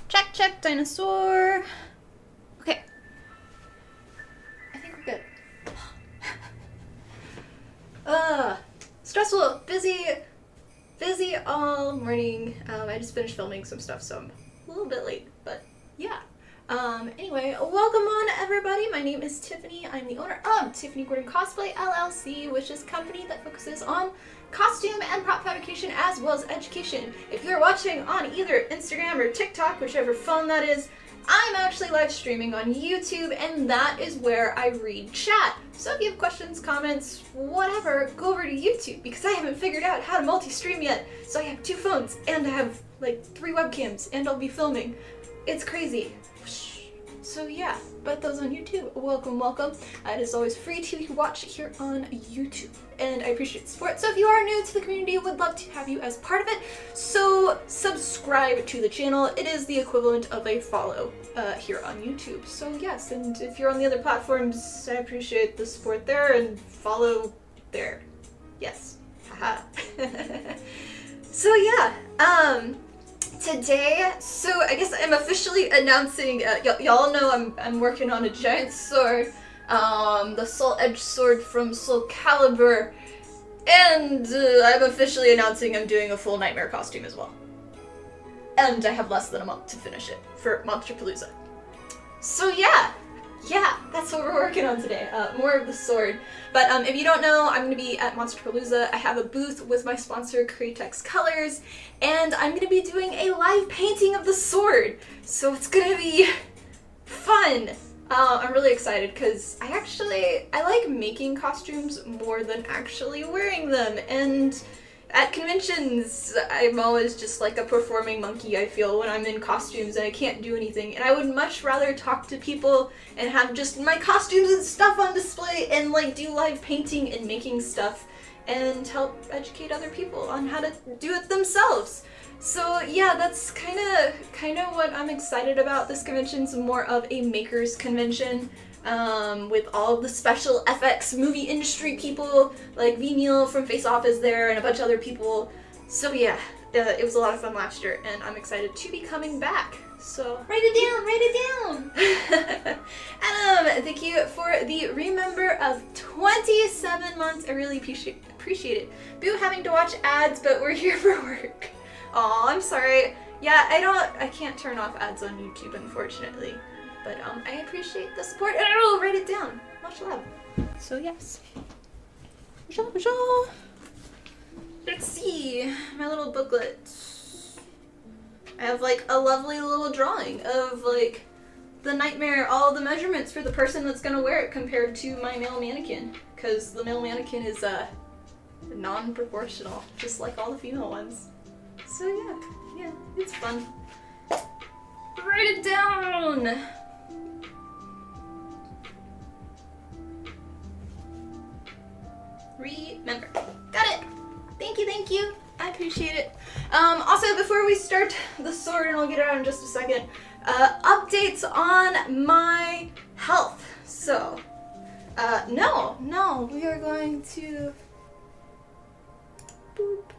Check, check, dinosaur. Okay. I think we're good. Stressful, busy all morning. I just finished filming some stuff, so I'm a little bit late, but yeah. Anyway, welcome on everybody. My name is Tiffany. I'm the owner of Tiffany Gordon Cosplay LLC, which is a company that focuses on costume and prop fabrication as well as education. If you're watching on either Instagram or TikTok, whichever phone that is, I'm actually live streaming on YouTube, and that is where I read chat. So if you have questions, comments, whatever, go over to YouTube, because I haven't figured out how to multi-stream yet. So I have 2 phones, and I have like 3 webcams, and I'll be filming. It's crazy. So yeah, but those on YouTube, welcome, welcome. It is always free to watch here on YouTube, and I appreciate the support. So if you are new to the community, would love to have you as part of it. So subscribe to the channel. It is the equivalent of a follow here on YouTube. So yes, and if you're on the other platforms, I appreciate the support there, and follow there. Yes, haha. So yeah, today, so I guess I'm officially announcing, y'all know I'm working on a giant sword, the Soul Edge sword from Soul Calibur, and I'm officially announcing I'm doing a full nightmare costume as well. And I have less than a month to finish it for Monsterpalooza. So yeah, that's what we're working on today, more of the sword. But if you don't know, I'm going to be at Monsterpalooza. I have a booth with my sponsor, Createx Colors, and I'm going to be doing a live painting of the sword. So it's going to be fun. I'm really excited because I like making costumes more than actually wearing them. And at conventions, I'm always just like a performing monkey, I feel, when I'm in costumes and I can't do anything. And I would much rather talk to people and have just my costumes and stuff on display and like do live painting and making stuff and help educate other people on how to do it themselves. So yeah, that's kind of what I'm excited about. This convention's more of a maker's convention. With all of the special FX movie industry people, like V. Neil from Face Off is there, and a bunch of other people. So yeah, it was a lot of fun last year, and I'm excited to be coming back. So write it down! Thank you for the remember of 27 months. I really appreciate it. Boo having to watch ads, but we're here for work. Aw, I'm sorry. Yeah, I can't turn off ads on YouTube, unfortunately. But I appreciate the support, and I will write it down. Much love. So yes. Let's see my little booklet. I have like a lovely little drawing of like the nightmare, all the measurements for the person that's gonna wear it compared to my male mannequin, because the male mannequin is non-proportional, just like all the female ones. So yeah, it's fun. Write it down. Remember. Got it. Thank you. I appreciate it. Also, before we start the sword, and I'll get it out in just a second, updates on my health. So, no, we are going to boop.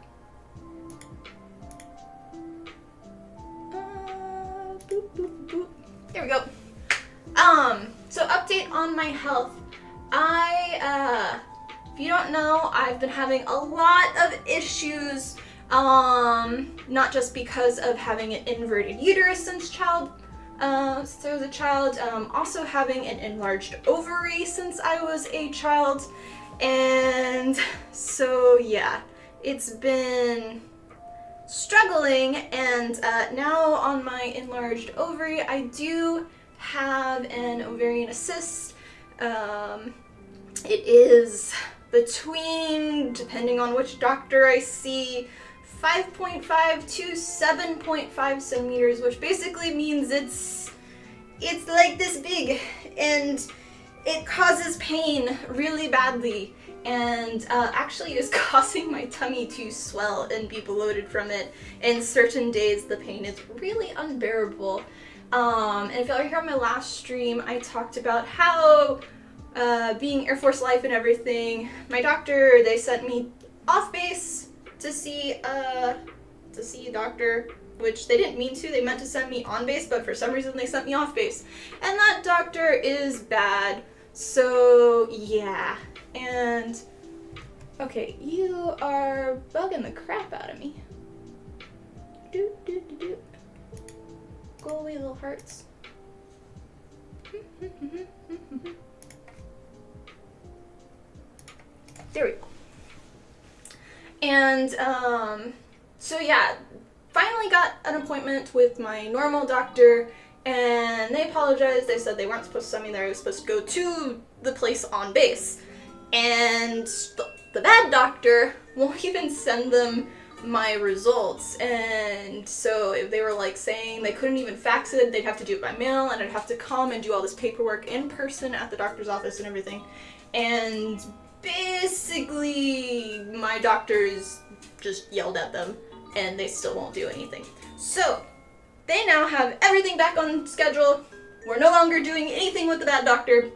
Boop. There we go. So update on my health. If you don't know, I've been having a lot of issues, not just because of having an inverted uterus since I was a child, also having an enlarged ovary since I was a child, and so yeah, it's been struggling, and now on my enlarged ovary, I do have an ovarian cyst. It is between, depending on which doctor I see, 5.5 to 7.5 centimeters, which basically means it's like this big, and it causes pain really badly, and actually is causing my tummy to swell and be bloated from it. And certain days the pain is really unbearable. And if y'all are here on my last stream, I talked about how being Air Force life and everything, my doctor, they sent me off base to see a doctor which they didn't mean to. They meant to send me on base, but for some reason they sent me off base. And that doctor is bad. So, yeah. And, okay, you are bugging the crap out of me. Go away, little hearts. There we go. And, so yeah, finally got an appointment with my normal doctor, and they apologized. They said they weren't supposed to send me there. I was supposed to go to the place on base. And the bad doctor won't even send them my results. And so if they were like saying they couldn't even fax it, they'd have to do it by mail, and I'd have to come and do all this paperwork in person at the doctor's office and everything. And basically my doctors just yelled at them and they still won't do anything. So they now have everything back on schedule. We're no longer doing anything with the bad doctor,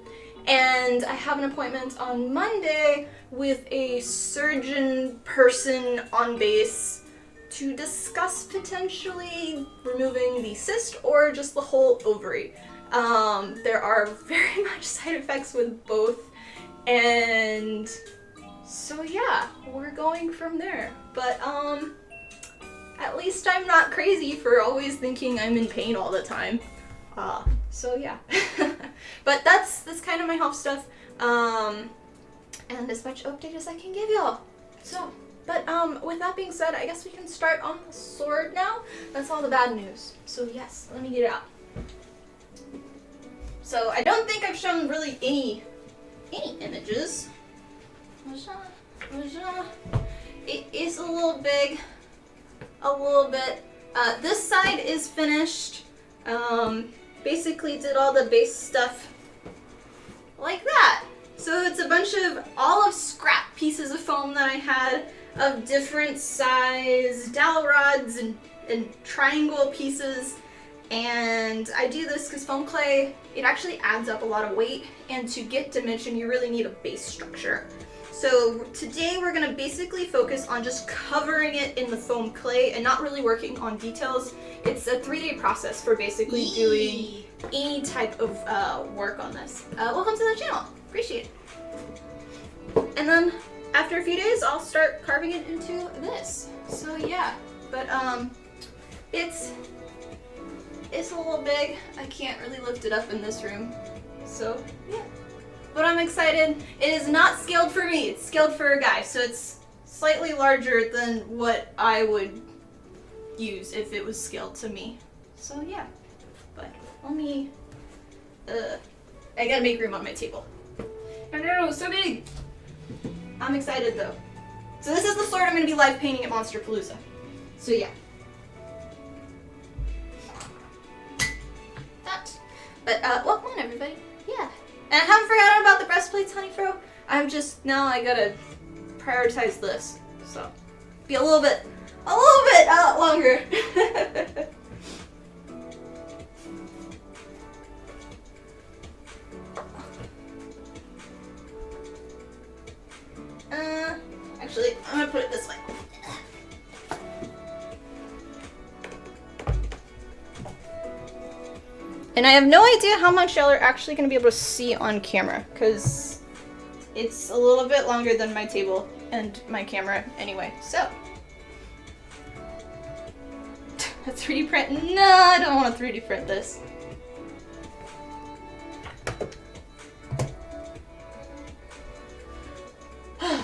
and I have an appointment on Monday with a surgeon person on base to discuss potentially removing the cyst or just the whole ovary. There are very much side effects with both, and so yeah, we're going from there. But at least I'm not crazy for always thinking I'm in pain all the time. So yeah. But that's kind of my health stuff. And as much update as I can give y'all. So, but with that being said, I guess we can start on the sword now. That's all the bad news. So yes, let me get it out. So I don't think I've shown really any images. It is a little big, a little bit. This side is finished. Basically did all the base stuff like that. So it's a bunch of all of scrap pieces of foam that I had of different size dowel rods and triangle pieces. And I do this because foam clay, it actually adds up a lot of weight, and to get dimension you really need a base structure. So today we're going to basically focus on just covering it in the foam clay and not really working on details. It's a 3-day process for basically doing any type of work on this. Welcome to the channel. Appreciate it. And then after a few days I'll start carving it into this. So yeah, but it's a little big. I can't really lift it up in this room. So yeah. But I'm excited. It is not scaled for me, it's scaled for a guy, so it's slightly larger than what I would use if it was scaled to me. So yeah, but let me, I gotta make room on my table. I know, so big! I'm excited though. So this is the sword I'm gonna be live painting at Monsterpalooza. So yeah. That. But welcome on everybody. Yeah. And I haven't forgotten about the breastplates, honey fro. I'm just, now I gotta prioritize this. So, be a little bit longer. Actually, I'm gonna put it this way. And I have no idea how much y'all are actually going to be able to see on camera, because it's a little bit longer than my table and my camera anyway, so. A 3D print? No, I don't want to 3D print this. Yeah.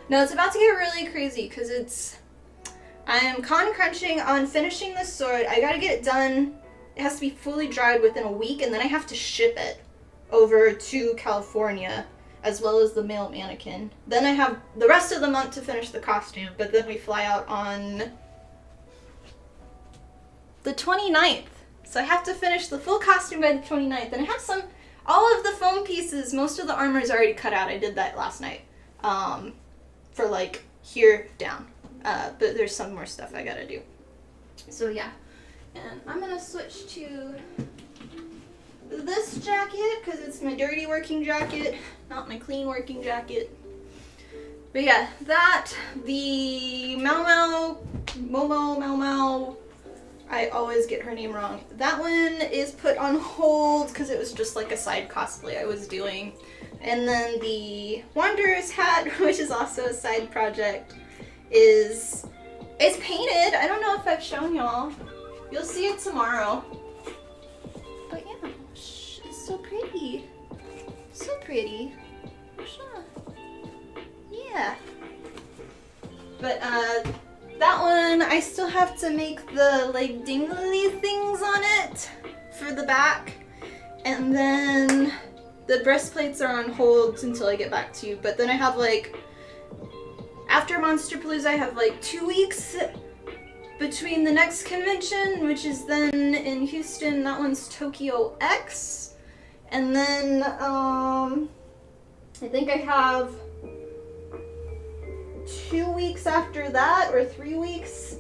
No, it's about to get really crazy, because I am con crunching on finishing this sword. I gotta get it done. It has to be fully dried within a week, and then I have to ship it over to California, as well as the male mannequin. Then I have the rest of the month to finish the costume, but then we fly out on the 29th. So I have to finish the full costume by the 29th, and I have all of the foam pieces, most of the armor is already cut out. I did that last night, for like here down, but there's some more stuff I gotta do. So yeah. And I'm gonna switch to this jacket because it's my dirty working jacket, not my clean working jacket. But yeah, the Mau Mau Momo, Mau Mau. I always get her name wrong. That one is put on hold because it was just like a side cosplay I was doing. And then the Wanderer's hat, which is also a side project, is painted. I don't know if I've shown y'all. You'll see it tomorrow. But yeah, it's so pretty. So pretty. Yeah. But that one, I still have to make the like dingly things on it for the back. And then the breastplates are on hold until I get back to you. But then I have like, after Monsterpalooza, I have like 2 weeks between the next convention, which is then in Houston. That one's Tokyo X. And then I think I have 2 weeks after that, or 3 weeks.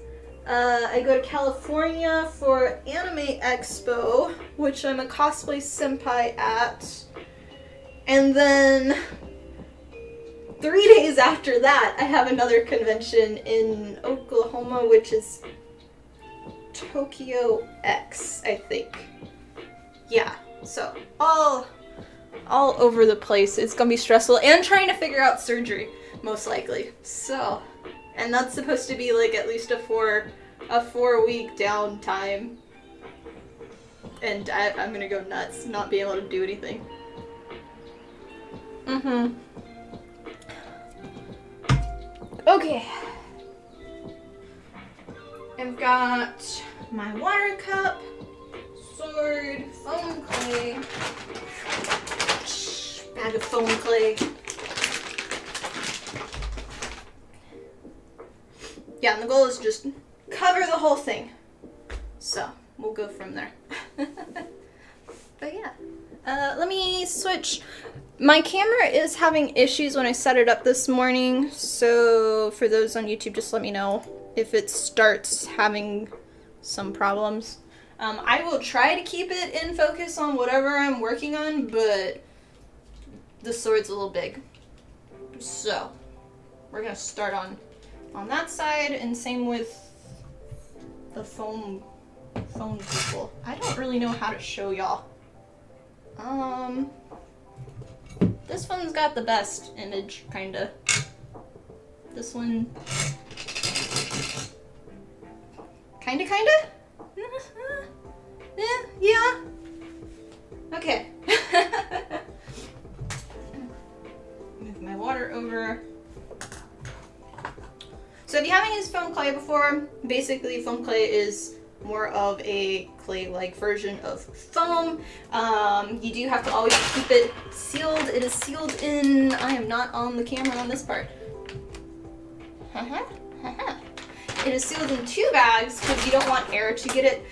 I go to California for Anime Expo, which I'm a cosplay senpai at. And then 3 days after that, I have another convention in Oklahoma, which is Tokyo X, I think. Yeah, so all over the place. It's gonna be stressful, and trying to figure out surgery, most likely. So, and that's supposed to be like at least a 4-week downtime. And I'm gonna go nuts, not being able to do anything. Okay. I've got my water cup, sword, foam clay, bag of foam clay. Yeah, and the goal is just cover the whole thing. So, we'll go from there. But yeah. Let me switch. My camera is having issues when I set it up this morning, so for those on YouTube, just let me know if it starts having some problems. I will try to keep it in focus on whatever I'm working on, but the sword's a little big. So, we're gonna start on that side, and same with the foam people. I don't really know how to show y'all. This one's got the best image, kinda. This one, kinda? Yeah. Okay. Move my water over. So if you haven't used foam clay before, basically foam clay is more of a clay-like version of foam. You do have to always keep it sealed. It is sealed in, I am not on the camera on this part. It is sealed in 2 bags because you don't want air to get it.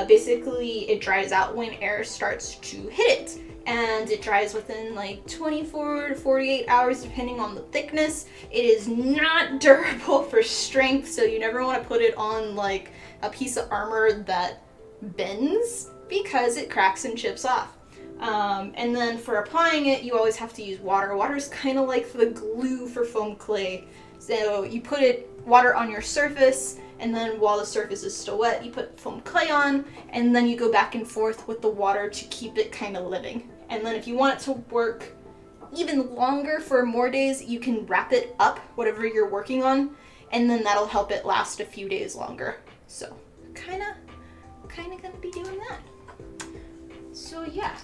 Basically, it dries out when air starts to hit it. And it dries within like 24 to 48 hours depending on the thickness. It is not durable for strength, so you never want to put it on like a piece of armor that bends because it cracks and chips off. And then for applying it, you always have to use water. Water is kind of like the glue for foam clay. So you put water on your surface, and then while the surface is still wet, you put foam clay on, and then you go back and forth with the water to keep it kind of living. And then if you want it to work even longer for more days, you can wrap it up, whatever you're working on, and then that'll help it last a few days longer. So, kinda gonna be doing that. So yeah.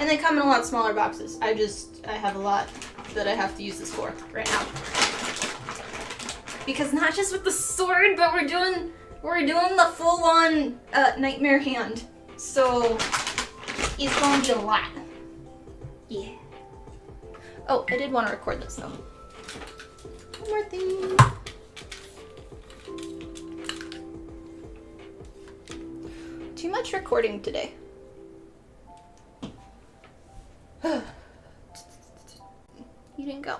And they come in a lot smaller boxes. I have a lot that I have to use this for right now. Because not just with the sword, but we're doing the full-on nightmare hand. So it's gonna be a lot. Yeah. Oh, I did want to record this though. One more thing. Too much recording today. You didn't go.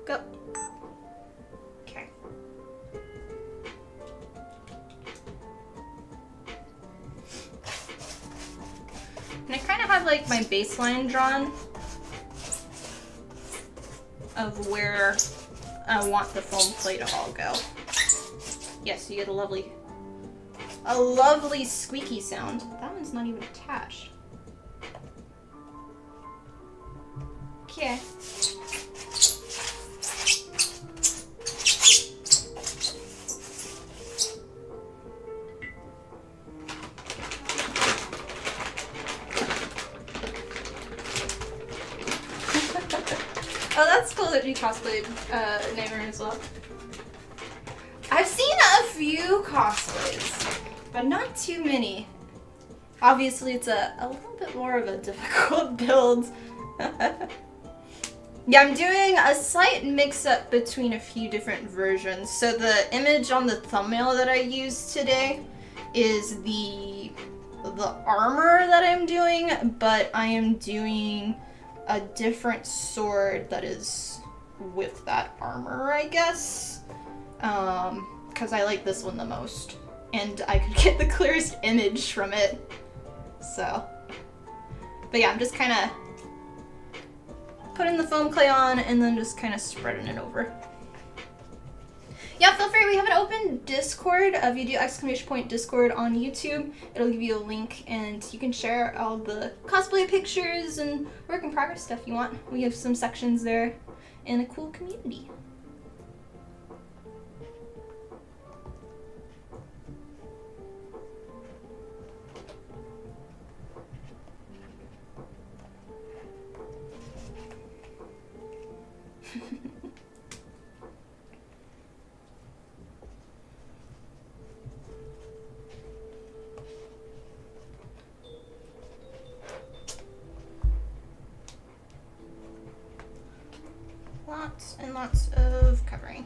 Go. Okay. And I kind kind of have like my baseline drawn of where I want the foam clay to all go. Yes, you get a lovely squeaky sound. That one's not even attached. Okay. Oh, that's cool that you cosplayed Namer as well. I've seen a few cosplays, but not too many. Obviously, it's a little bit more of a difficult build. Yeah, I'm doing a slight mix-up between a few different versions. So the image on the thumbnail that I used today is the armor that I'm doing, but I am doing a different sword that is with that armor, I guess. Because I like this one the most. And I could get the clearest image from it. So. But yeah, I'm just kind of putting the foam clay on and then just kind of spreading it over. Yeah, feel free. We have an open Discord, a video exclamation point Discord on YouTube. It'll give you a link and you can share all the cosplay pictures and work in progress stuff you want. We have some sections there and a cool community. Lots and lots of covering.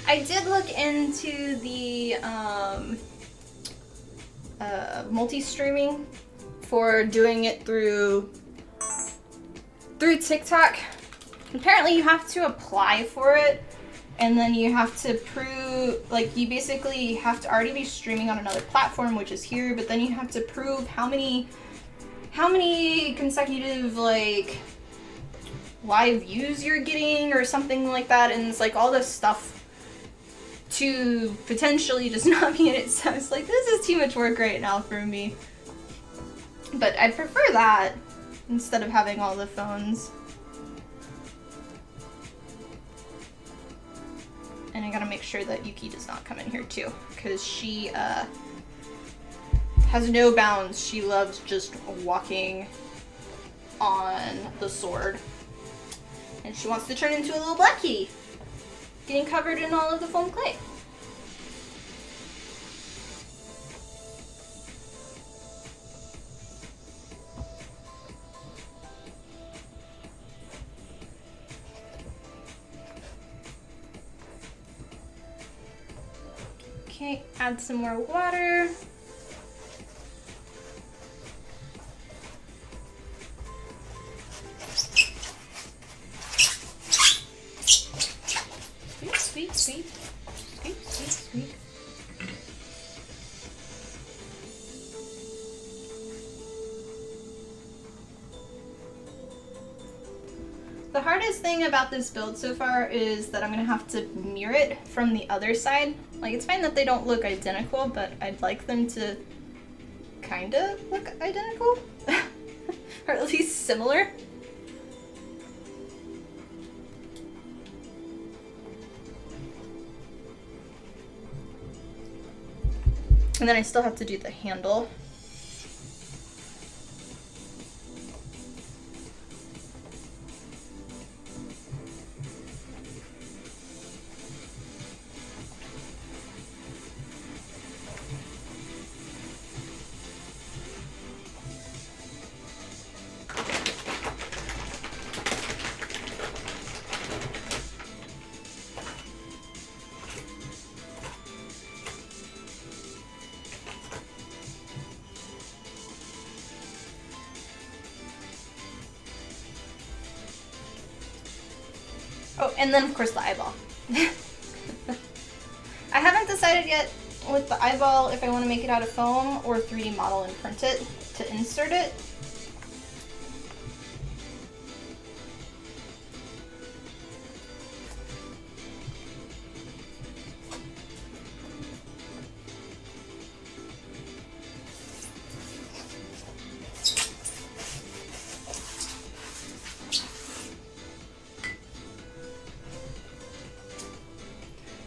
I did look into the multi-streaming for doing it through TikTok. Apparently you have to apply for it, and then you have to prove, like, you basically have to already be streaming on another platform, which is here, but then you have to prove how many consecutive, like, live views you're getting or something like that, and it's like all this stuff to potentially just not be in it. So it's like, this is too much work right now for me. But I prefer that instead of having all the phones. And I gotta make sure that Yuki does not come in here too, because she has no bounds. She loves just walking on the sword. And she wants to turn into a little black kitty, getting covered in all of the foam clay. Okay, add some more water. Sweet, sweet, sweet, sweet, sweet. The hardest thing about this build so far is that I'm gonna have to mirror it from the other side. Like, it's fine that they don't look identical, but I'd like them to kinda look identical. Or at least similar. And then I still have to do the handle. Oh, and then of course the eyeball. I haven't decided yet with the eyeball if I want to make it out of foam, or 3D model and print it to insert it.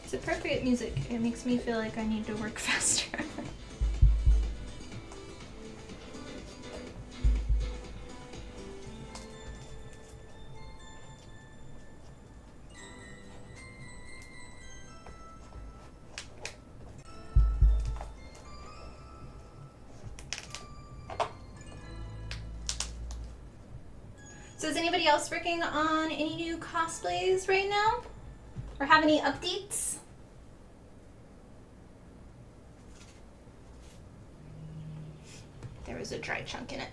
It's appropriate music. It makes me feel like I need to work faster. So is anybody else working on any new cosplays right now? Or have any updates? There was a dry chunk in it.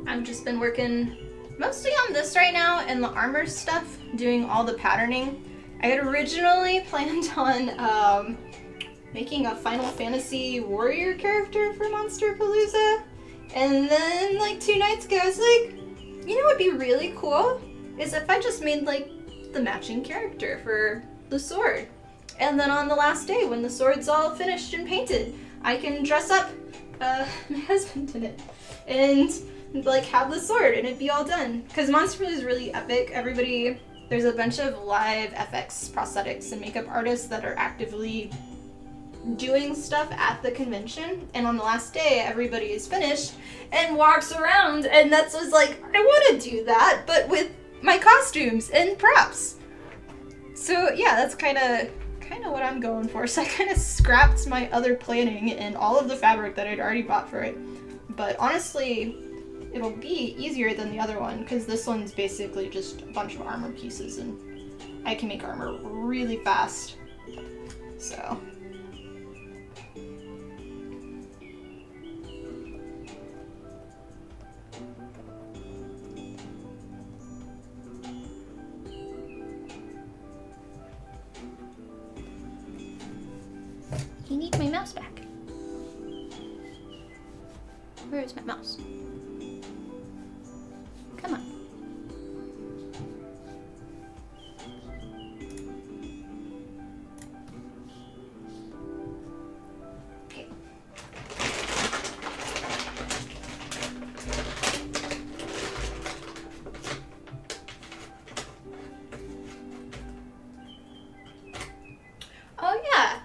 I've just been working mostly on this right now and the armor stuff, doing all the patterning. I had originally planned on making a Final Fantasy warrior character for Monsterpalooza, and then like 2 nights ago I was like, you know what would be really cool is if I just made like the matching character for the sword, and then on the last day when the sword's all finished and painted, I can dress up my husband in it and like have the sword and it'd be all done. Because Monsterpalooza is really epic. There's a bunch of live FX prosthetics and makeup artists that are actively doing stuff at the convention, and on the last day everybody is finished and walks around, and that's was like, I want to do that but with my costumes and props. So yeah, that's kind of what I'm going for. So I kind of scrapped my other planning and all of the fabric that I'd already bought for it, but honestly it'll be easier than the other one because this one's basically just a bunch of armor pieces and I can make armor really fast. So I need my mouse back. Where is my mouse? Come on. Okay. Oh yeah.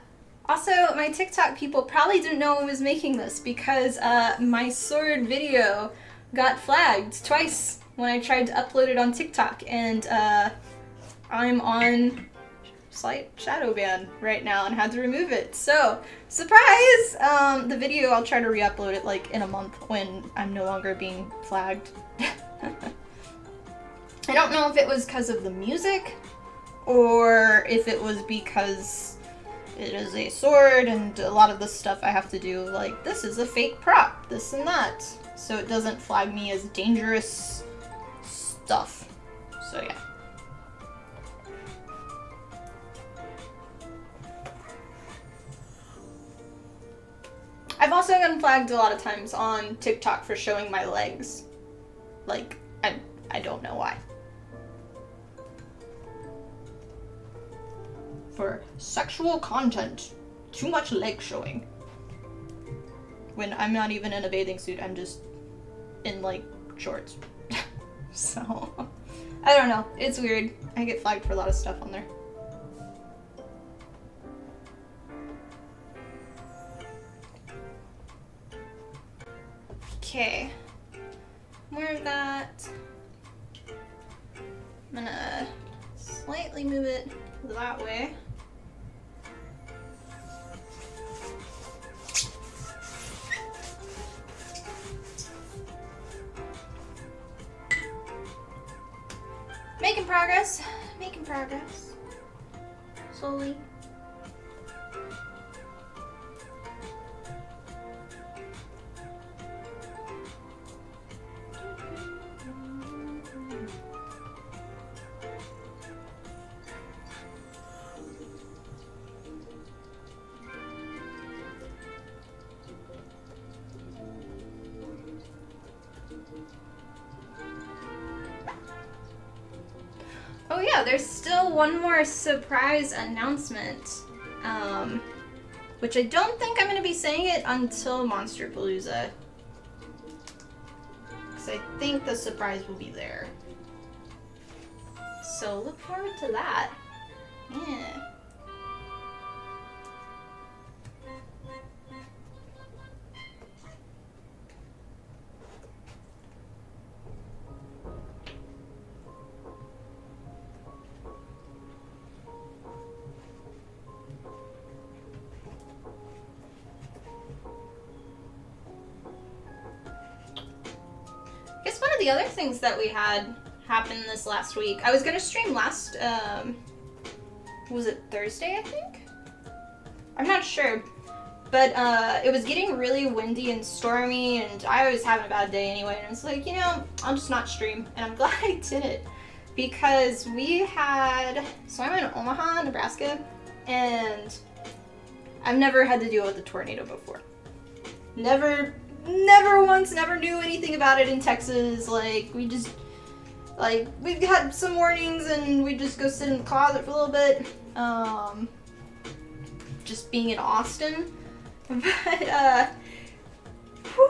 Also, my TikTok people probably didn't know I was making this because my sword video got flagged twice when I tried to upload it on TikTok, and I'm on slight shadow ban right now and had to remove it. So, surprise! The video, I'll try to re-upload it like in a month when I'm no longer being flagged. I don't know if it was because of the music or if it was because it is a sword and a lot of the stuff I have to do, like this is a fake prop, this and that, so it doesn't flag me as dangerous stuff. So yeah. I've also gotten flagged a lot of times on TikTok for showing my legs. Like, I don't know why. For sexual content. Too much leg showing. When I'm not even in a bathing suit, I'm just in like shorts. So, I don't know. It's weird. I get flagged for a lot of stuff on there. Okay. More of that. I'm gonna slightly move it that way. Making progress. Making progress. Slowly. Oh yeah, there's still one more surprise announcement, which I don't think I'm going to be saying it until Monsterpalooza, because I think the surprise will be there. So look forward to that. Yeah. I guess one of the other things that we had happen this last week, I was going to stream last, was it Thursday, I think? I'm not sure. But it was getting really windy and stormy, and I was having a bad day anyway, and it's like, you know, I'll just not stream. And I'm glad I did it. Because we had, so I'm in Omaha, Nebraska, and I've never had to deal with a tornado before. Never once, never knew anything about it in Texas. Like, we had some warnings and we just go sit in the closet for a little bit. Just being in Austin. But,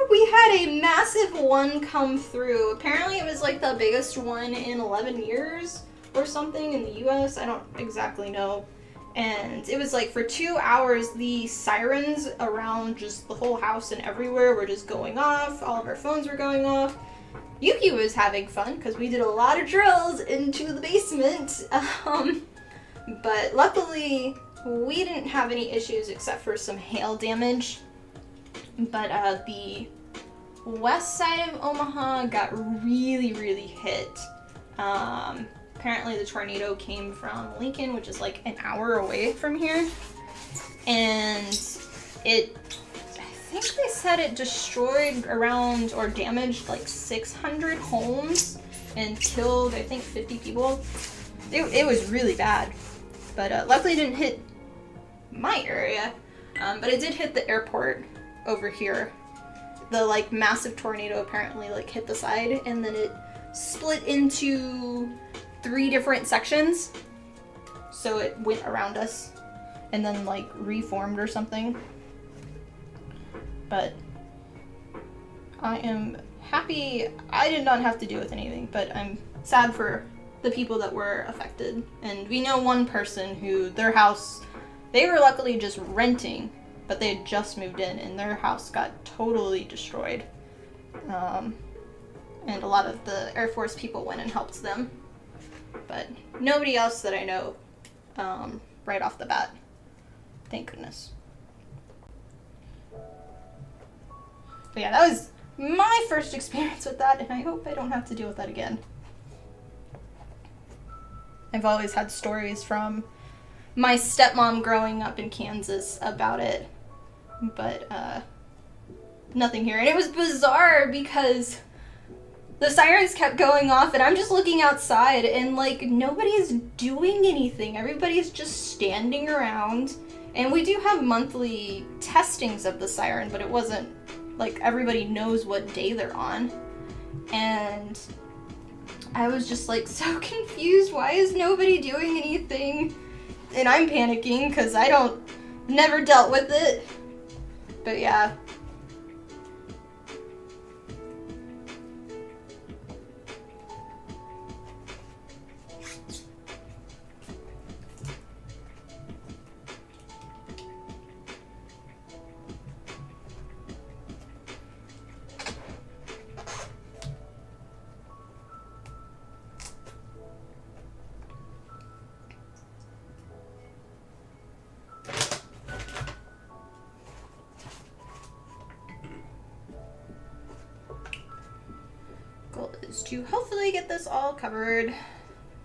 we had a massive one come through. Apparently it was like the biggest one in 11 years or something in the US. I don't exactly know. And it was like for 2 hours, the sirens around just the whole house and everywhere were just going off. All of our phones were going off. Yuki was having fun because we did a lot of drills into the basement. But luckily, we didn't have any issues except for some hail damage. But the west side of Omaha got really, really hit. Apparently the tornado came from Lincoln, which is like an hour away from here. And I think they said it destroyed around or damaged like 600 homes and killed, I think, 50 people. It was really bad. But luckily it didn't hit my area. But it did hit the airport over here. The like massive tornado apparently like hit the side, and then it split into 3 different sections, so it went around us and then like reformed or something. But I am happy I did not have to deal with anything, but I'm sad for the people that were affected. And we know one person who their house, they were luckily just renting, but they had just moved in and their house got totally destroyed. And a lot of the Air Force people went and helped them. But nobody else that I know right off the bat. Thank goodness. But yeah, that was my first experience with that, and I hope I don't have to deal with that again. I've always had stories from my stepmom growing up in Kansas about it, but nothing here. And it was bizarre because the sirens kept going off, and I'm just looking outside, and, like, nobody's doing anything. Everybody's just standing around. And we do have monthly testings of the siren, but it wasn't, like, everybody knows what day they're on. And I was just, like, so confused. Why is nobody doing anything? And I'm panicking, because I never dealt with it. But, yeah. Goal is to hopefully get this all covered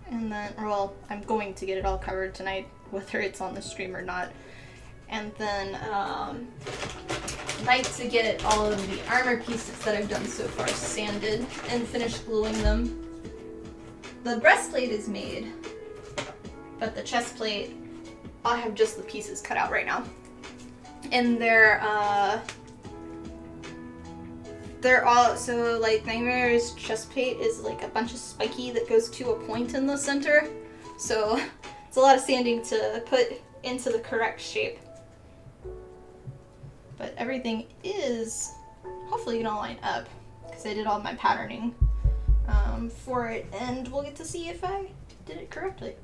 And then, well, I'm going to get it all covered tonight, whether it's on the stream or not. And then, I'd like to get all of the armor pieces that I've done so far sanded and finish gluing them. The breastplate is made, but the chest plate, I have just the pieces cut out right now. And they're all, so like Nightmare's chest plate is like a bunch of spiky that goes to a point in the center. So it's a lot of sanding to put into the correct shape. But everything is hopefully gonna line up because I did all my patterning for it, and we'll get to see if I did it correctly.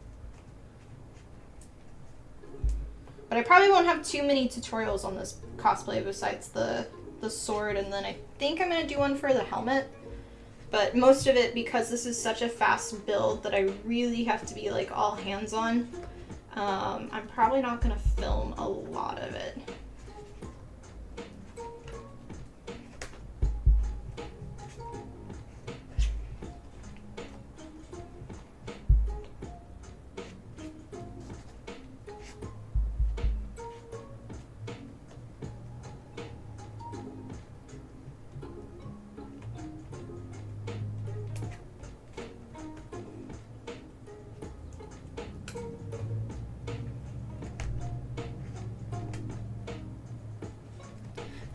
But I probably won't have too many tutorials on this cosplay besides the sword, and then I think I'm gonna do one for the helmet. But most of it, because this is such a fast build that I really have to be like all hands on, I'm probably not gonna film a lot of it.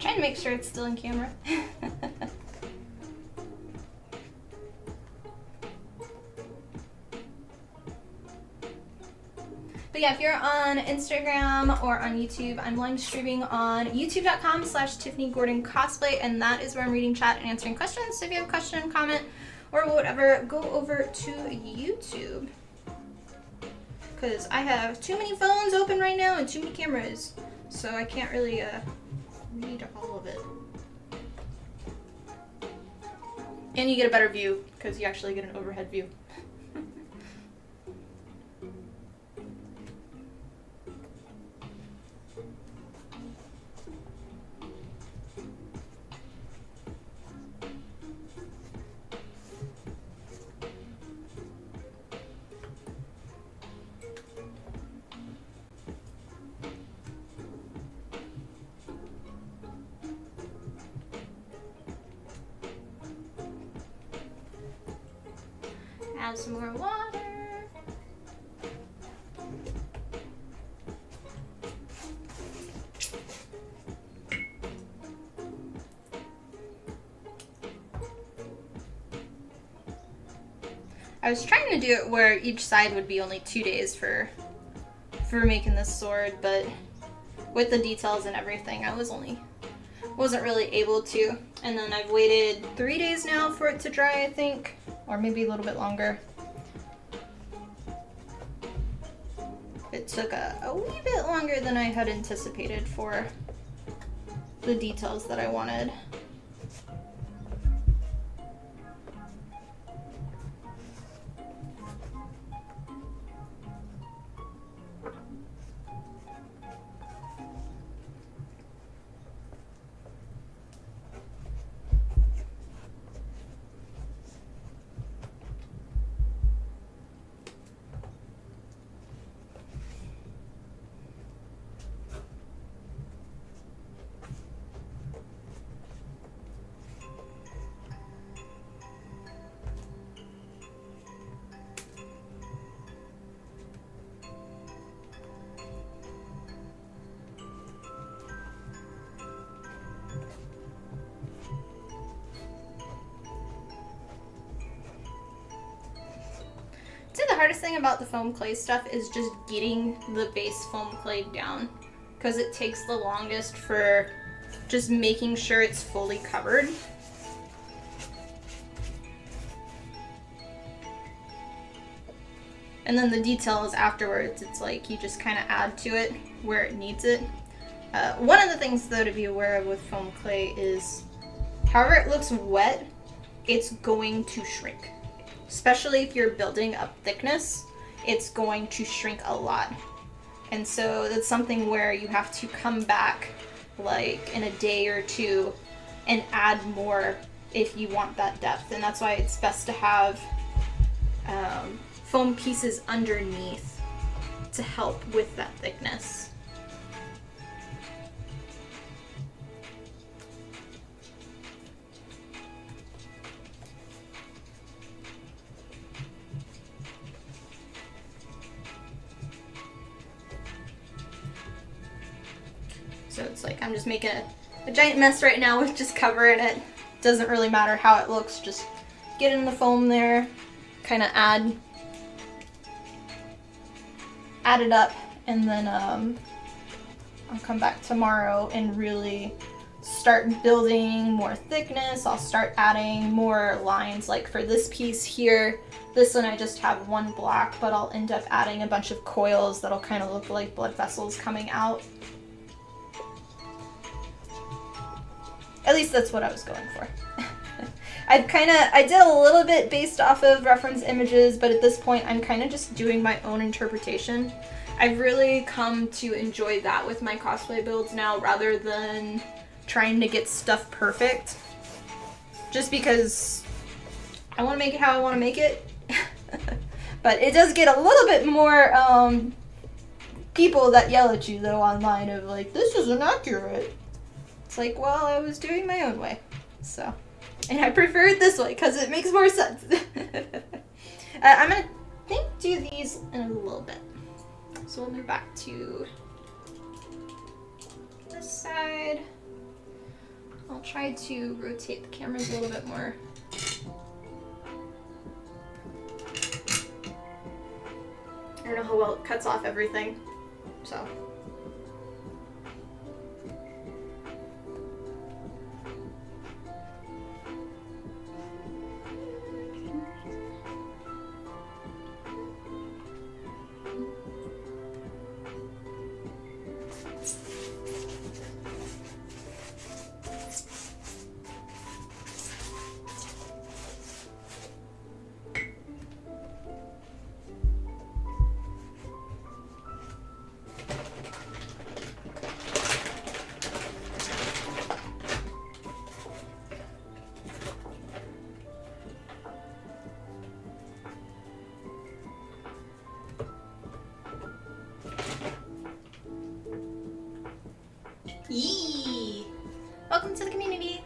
Trying to make sure it's still in camera. But yeah, if you're on Instagram or on YouTube, I'm live streaming on youtube.com/TiffanyGordonCosplay, and that is where I'm reading chat and answering questions. So if you have a question, comment, or whatever, go over to YouTube. Because I have too many phones open right now and too many cameras, so I can't really read all of it. And you get a better view because you actually get an overhead view. Add some more water. I was trying to do it where each side would be only 2 days for making this sword, but with the details and everything, I wasn't really able to. And then I've waited 3 days now for it to dry, I think. Or maybe a little bit longer. It took a wee bit longer than I had anticipated for the details that I wanted. The hardest thing about the foam clay stuff is just getting the base foam clay down, because it takes the longest for just making sure it's fully covered. And then the details afterwards, it's like you just kind of add to it where it needs it. One of the things though to be aware of with foam clay is however it looks wet, it's going to shrink. Especially if you're building up thickness, it's going to shrink a lot. And so that's something where you have to come back like in a day or two and add more if you want that depth. And that's why it's best to have foam pieces underneath to help with that thickness. So it's like I'm just making a giant mess right now with just covering it. Doesn't really matter how it looks, just get in the foam there, kind of add it up, and then I'll come back tomorrow and really start building more thickness. I'll start adding more lines. Like for this piece here, this one I just have one black, but I'll end up adding a bunch of coils that'll kind of look like blood vessels coming out. At least that's what I was going for. I did a little bit based off of reference images, but at this point I'm kind of just doing my own interpretation. I've really come to enjoy that with my cosplay builds now, rather than trying to get stuff perfect. Just because I want to make it how I want to make it. But it does get a little bit more people that yell at you though online of like, this isn't accurate. It's like, well, I was doing my own way, so. And I prefer it this way because it makes more sense. I'm gonna do these in a little bit. So we'll move back to this side. I'll try to rotate the cameras a little bit more. I don't know how well it cuts off everything, so. Yee! Welcome to the community!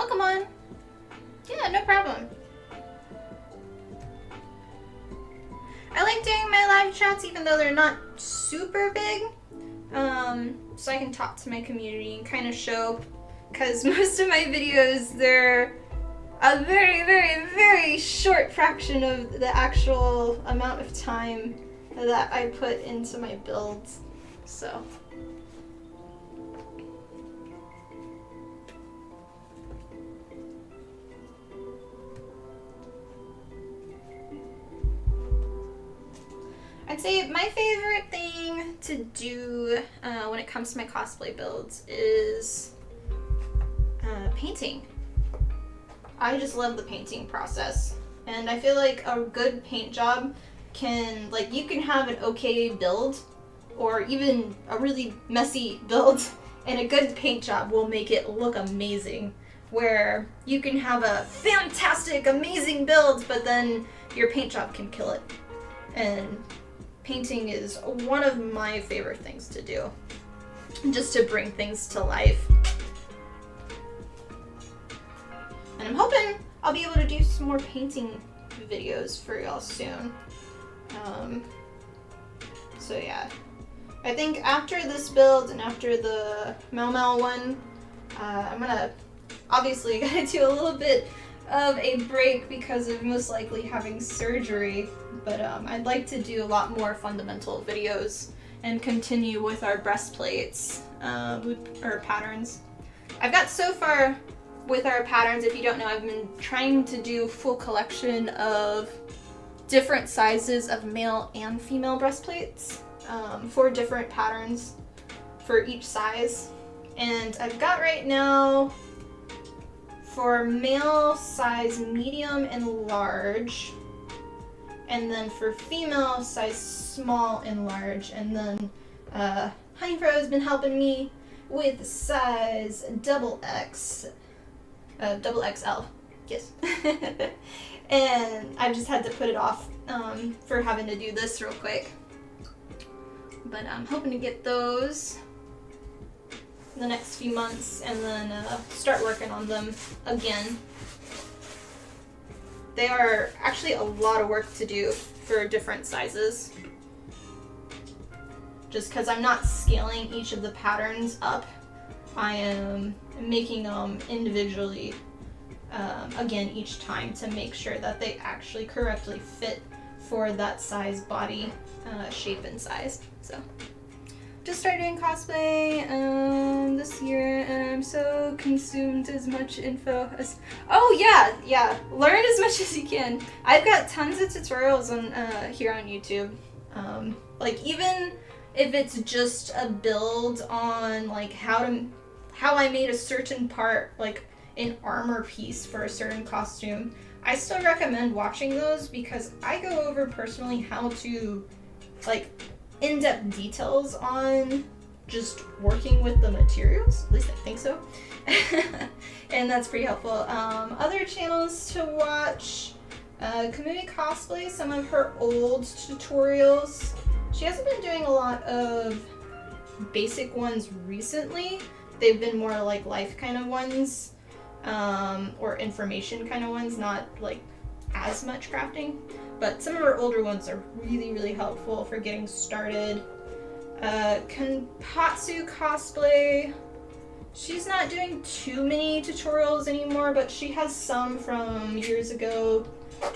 Oh, come on. Yeah, no problem. I like doing my live chats even though they're not super big. So I can talk to my community and kind of show, because most of my videos, they're a very, very, very short fraction of the actual amount of time that I put into my builds, so. I'd say my favorite thing to do when it comes to my cosplay builds is painting. I just love the painting process, and I feel like a good paint job can, like, you can have an okay build or even a really messy build, and a good paint job will make it look amazing, where you can have a fantastic, amazing build, but then your paint job can kill it. And painting is one of my favorite things to do, just to bring things to life. And I'm hoping I'll be able to do some more painting videos for y'all soon. So yeah, I think after this build and after the Mau Mau one, I'm gonna obviously gonna do a little bit of a break because of most likely having surgery, but I'd like to do a lot more fundamental videos and continue with our breastplates or patterns. I've got so far with our patterns, if you don't know, I've been trying to do full collection of different sizes of male and female breastplates, 4 different patterns for each size. And I've got right now for male size medium and large, and then for female size small and large, and then Honeyfro has been helping me with size double XL, yes. And I just had to put it off for having to do this real quick, but I'm hoping to get those in the next few months and then start working on them again. They are actually a lot of work to do for different sizes, just because I'm not scaling each of the patterns up. I am making them individually again each time to make sure that they actually correctly fit for that size body shape and size. So just started doing cosplay this year, and I'm so consumed as much info as... Oh yeah, learn as much as you can. I've got tons of tutorials on here on YouTube. Like, even if it's just a build on like how I made a certain part, like an armor piece for a certain costume, I still recommend watching those, because I go over personally how to, like, in-depth details on just working with the materials. At least I think so. And that's pretty helpful. Other channels to watch, Kamui Cosplay, some of her old tutorials. She hasn't been doing a lot of basic ones recently. They've been more like life kind of ones, or information kind of ones, not like as much crafting. But some of her older ones are really, really helpful for getting started. Kanpatsu Cosplay, she's not doing too many tutorials anymore, but she has some from years ago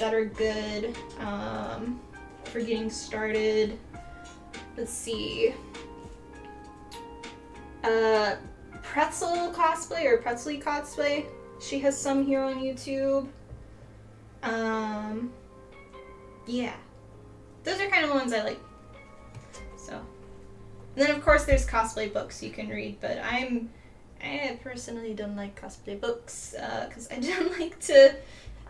that are good for getting started. Let's see. Pretzel Cosplay or Pretzely Cosplay, she has some here on YouTube. Yeah, those are kind of the ones I like. So, and then of course there's cosplay books you can read, but I personally don't like cosplay books because I don't like to.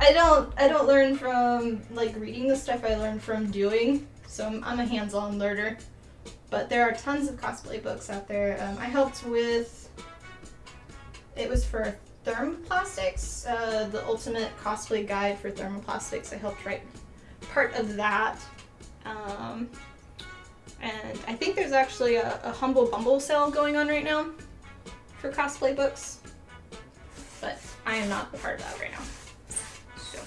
I don't learn from like reading the stuff. I learn from doing. So I'm a hands-on learner. But there are tons of cosplay books out there. I helped with. It was for thermoplastics, the ultimate cosplay guide for thermoplastics. I helped write part of that, and I think there's actually a Humble Bumble sale going on right now for cosplay books, but I am not a part of that right now. So.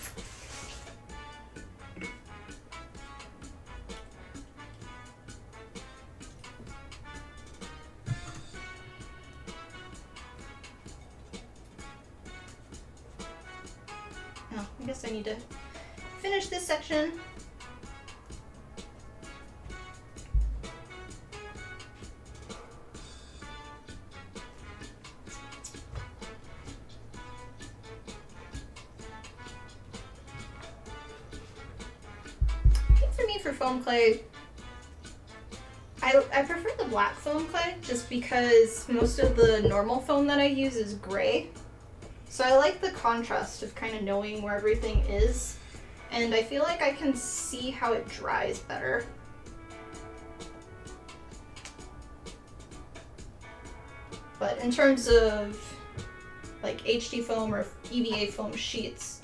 Oh, I guess I need to finish this section. I think for me, for foam clay, I prefer the black foam clay just because most of the normal foam that I use is gray. So I like the contrast of kind of knowing where everything is, and I feel like I can see how it dries better. But in terms of like HD foam or EVA foam sheets,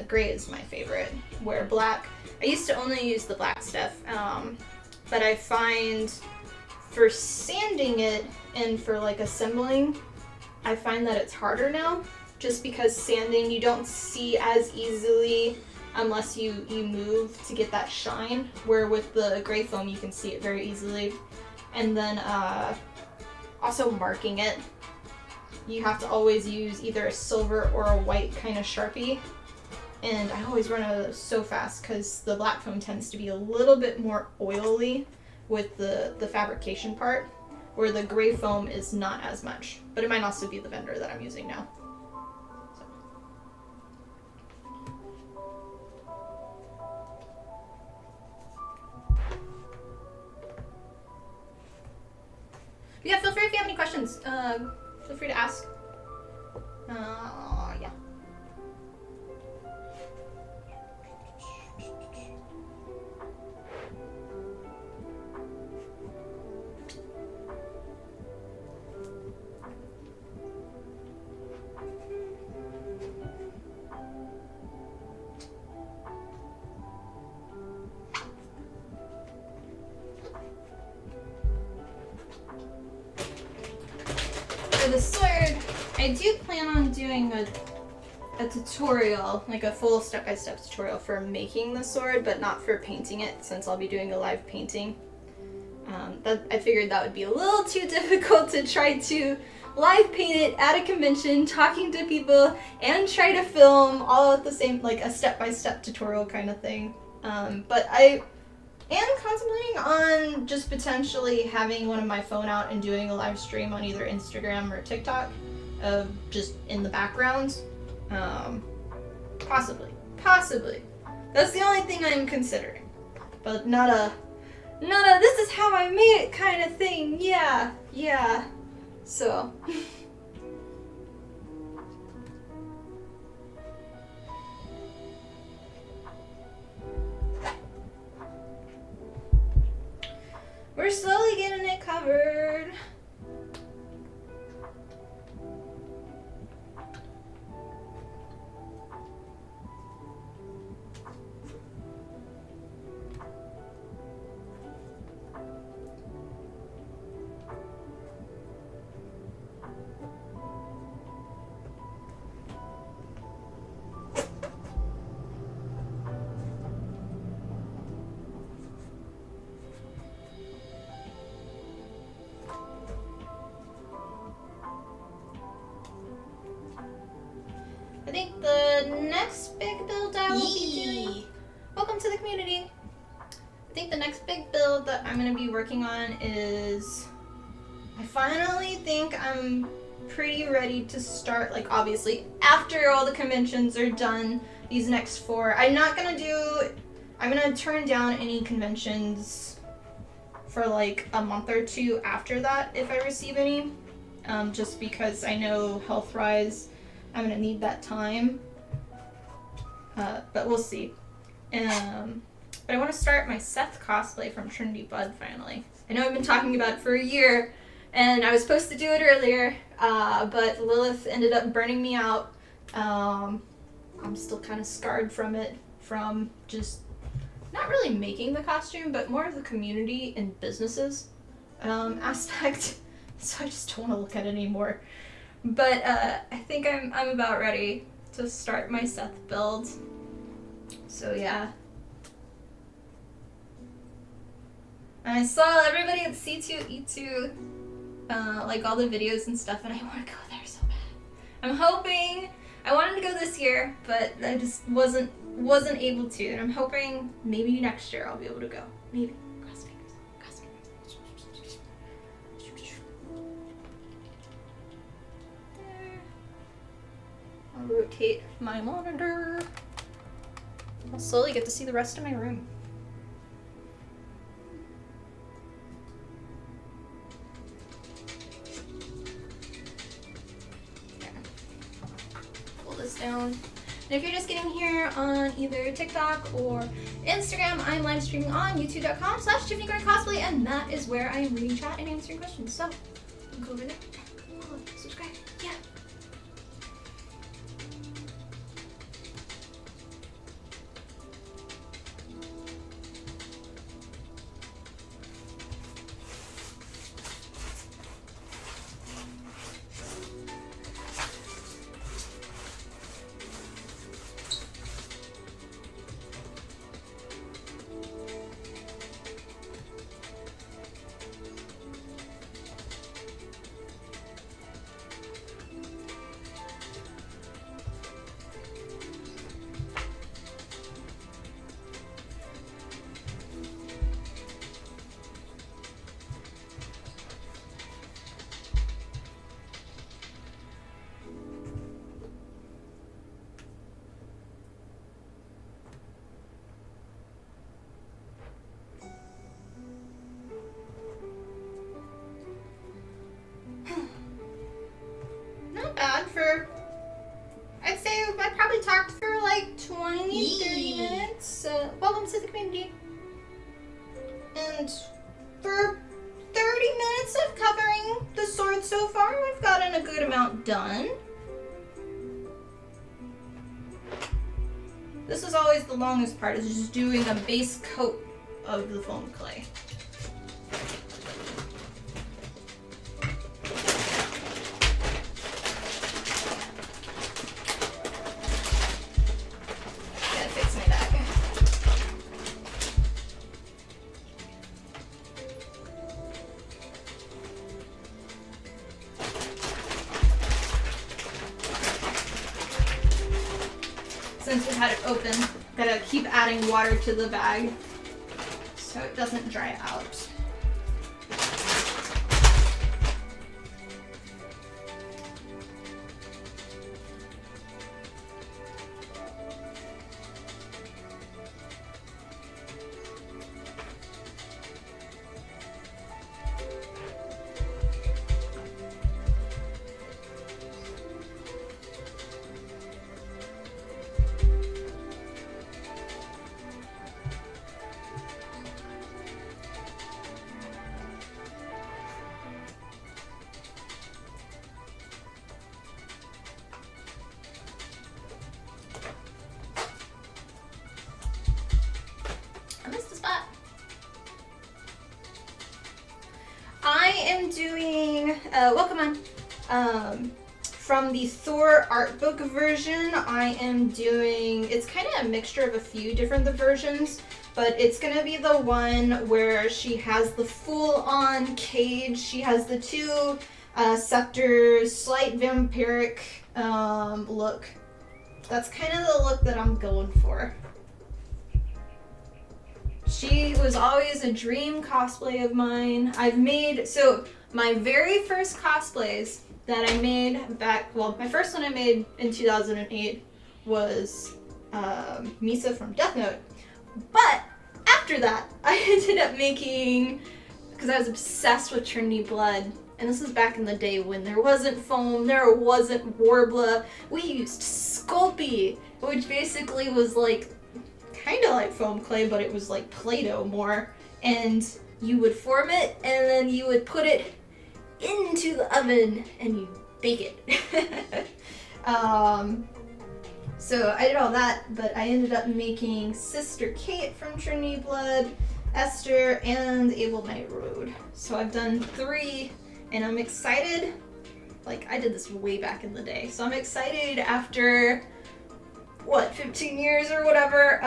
gray is my favorite. Where black, I used to only use the black stuff, but I find for sanding it and for like assembling, I find that it's harder now. Just because sanding, you don't see as easily unless you move to get that shine, where with the gray foam you can see it very easily. And then also marking it, you have to always use either a silver or a white kind of Sharpie, and I always run out of those so fast because the black foam tends to be a little bit more oily with the fabrication part, where the gray foam is not as much. But it might also be the vendor that I'm using now. Yeah, feel free if you have any questions. Feel free to ask. Yeah. For the sword, I do plan on doing a tutorial, like a full step-by-step tutorial for making the sword, but not for painting it, since I'll be doing a live painting. I figured that would be a little too difficult to try to live paint it at a convention, talking to people, and try to film all at the same, like a step-by-step tutorial kind of thing. But I am contemplating on just potentially having one of my phone out and doing a live stream on either Instagram or TikTok, just in the background. Possibly. That's the only thing I'm considering. But not a this is how I made it kind of thing. Yeah. So. We're slowly getting it covered. I think the next big build I will be doing... Welcome to the community! I think the next big build that I'm going to be working on is... I finally think I'm pretty ready to start, like, obviously, after all the conventions are done, these next 4. I'm going to turn down any conventions for, like, a month or 2 after that, if I receive any. Just because I know health-wise, I'm gonna need that time, but we'll see. But I want to start my Seth cosplay from Trinity Bud finally. I know I've been talking about it for a year, and I was supposed to do it earlier, but Lilith ended up burning me out. I'm still kind of scarred from it, from just not really making the costume, but more of the community and businesses aspect. So I just don't want to look at it anymore. But I think I'm about ready to start my Seth build. So yeah. And I saw everybody at C2E2, like all the videos and stuff, and I want to go there so bad. I'm hoping, I wanted to go this year, but I just wasn't able to, and I'm hoping maybe next year I'll be able to go. Maybe. Cross fingers. Cross fingers. There. I'll rotate my monitor. I'll slowly get to see the rest of my room. Down. And if you're just getting here on either TikTok or Instagram, I'm live streaming on youtube.com/TiffanyCosplay, and that is where I am reading chat and answering questions. So go over there, follow, subscribe, yeah. 30 minutes. Welcome to the community. And for 30 minutes of covering the sword so far, we've gotten a good amount done. This is always the longest part, is just doing a base coat of the foam clay. Gotta fix my bag. Since we've had it open, gotta keep adding water to the bag so it doesn't dry out. Doing welcome on from the Thor art book version. I am doing, it's kind of a mixture of a few different versions, but it's gonna be the one where she has the full-on cage. She has the two scepters, slight vampiric look. That's kind of the look that I'm going for. She was always a dream cosplay of mine. I've made, so my very first cosplays that I made back, well, my first one I made in 2008 was Misa from Death Note. But after that, I ended up making, because I was obsessed with Trinity Blood, and this was back in the day when there wasn't foam, there wasn't Warbler. We used Sculpey, which basically was like, kind of like foam clay, but it was like Play-Doh more. And you would form it, and then you would put it into the oven, and you bake it. So I did all that, but I ended up making Sister Kate from Trinity Blood, Esther, and Able Knight Road. So I've done 3, and I'm excited. Like, I did this way back in the day, so I'm excited after, what, 15 years or whatever.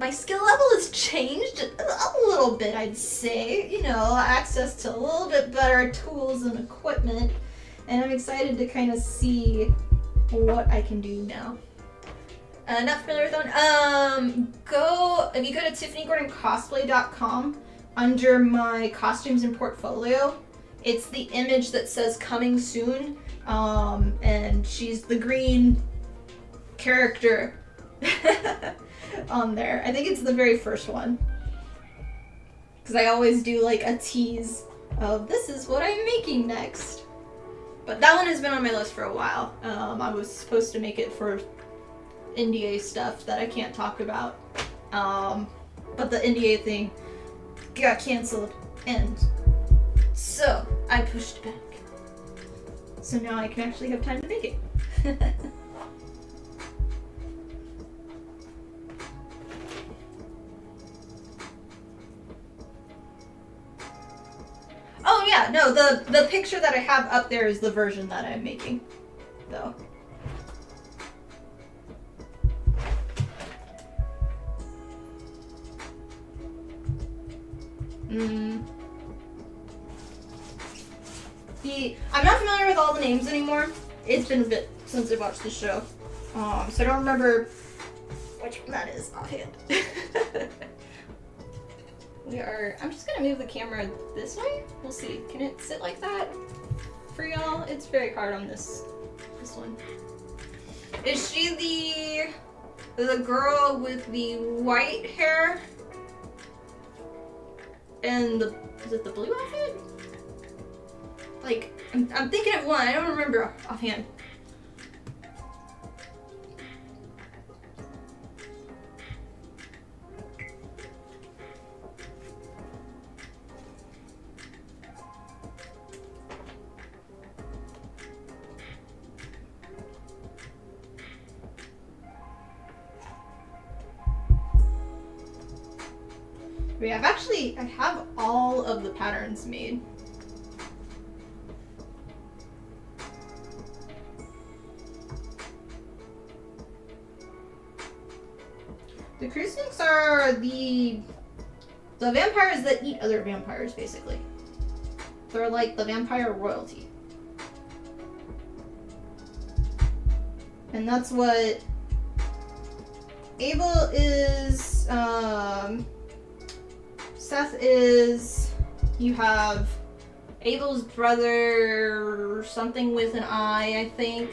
My skill level has changed a little bit, I'd say. You know, access to a little bit better tools and equipment, and I'm excited to kind of see what I can do now. Not familiar with that one. If you go to TiffanyGordonCosplay.com, under my costumes and portfolio, it's the image that says coming soon, and she's the green character on there. I think it's the very first one, because I always do like a tease of this is what I'm making next. But that one has been on my list for a while. I was supposed to make it for NDA stuff that I can't talk about, but the NDA thing got canceled, and so I pushed back. So now I can actually have time to make it. Oh yeah, no, the picture that I have up there is the version that I'm making, though. I'm not familiar with all the names anymore. It's been a bit since I watched the show, so I don't remember which one that is offhand. I'm just gonna move the camera this way. We'll see. Can it sit like that for y'all? It's very hard on this one. Is she the girl with the white hair and is it the blue outfit? Like, I'm thinking of one. I don't remember offhand. Wait, I have all of the patterns made. The cruise snakes are the vampires that eat other vampires, basically. They're like the vampire royalty. And that's what Abel is, Seth is, you have Abel's brother, something with an I, I think.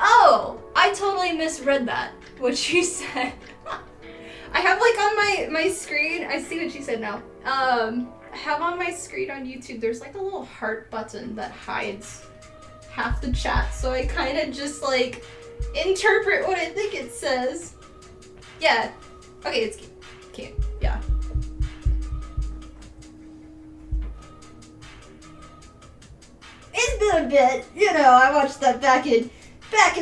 Oh, I totally misread that, what you said. I have like on my screen, I see what you said now. I have on my screen on YouTube, there's like a little heart button that hides half the chat, so I kind of just like interpret what I think it says. Yeah. Okay, it's cute. Yeah. It's been a bit, you know, I watched that back in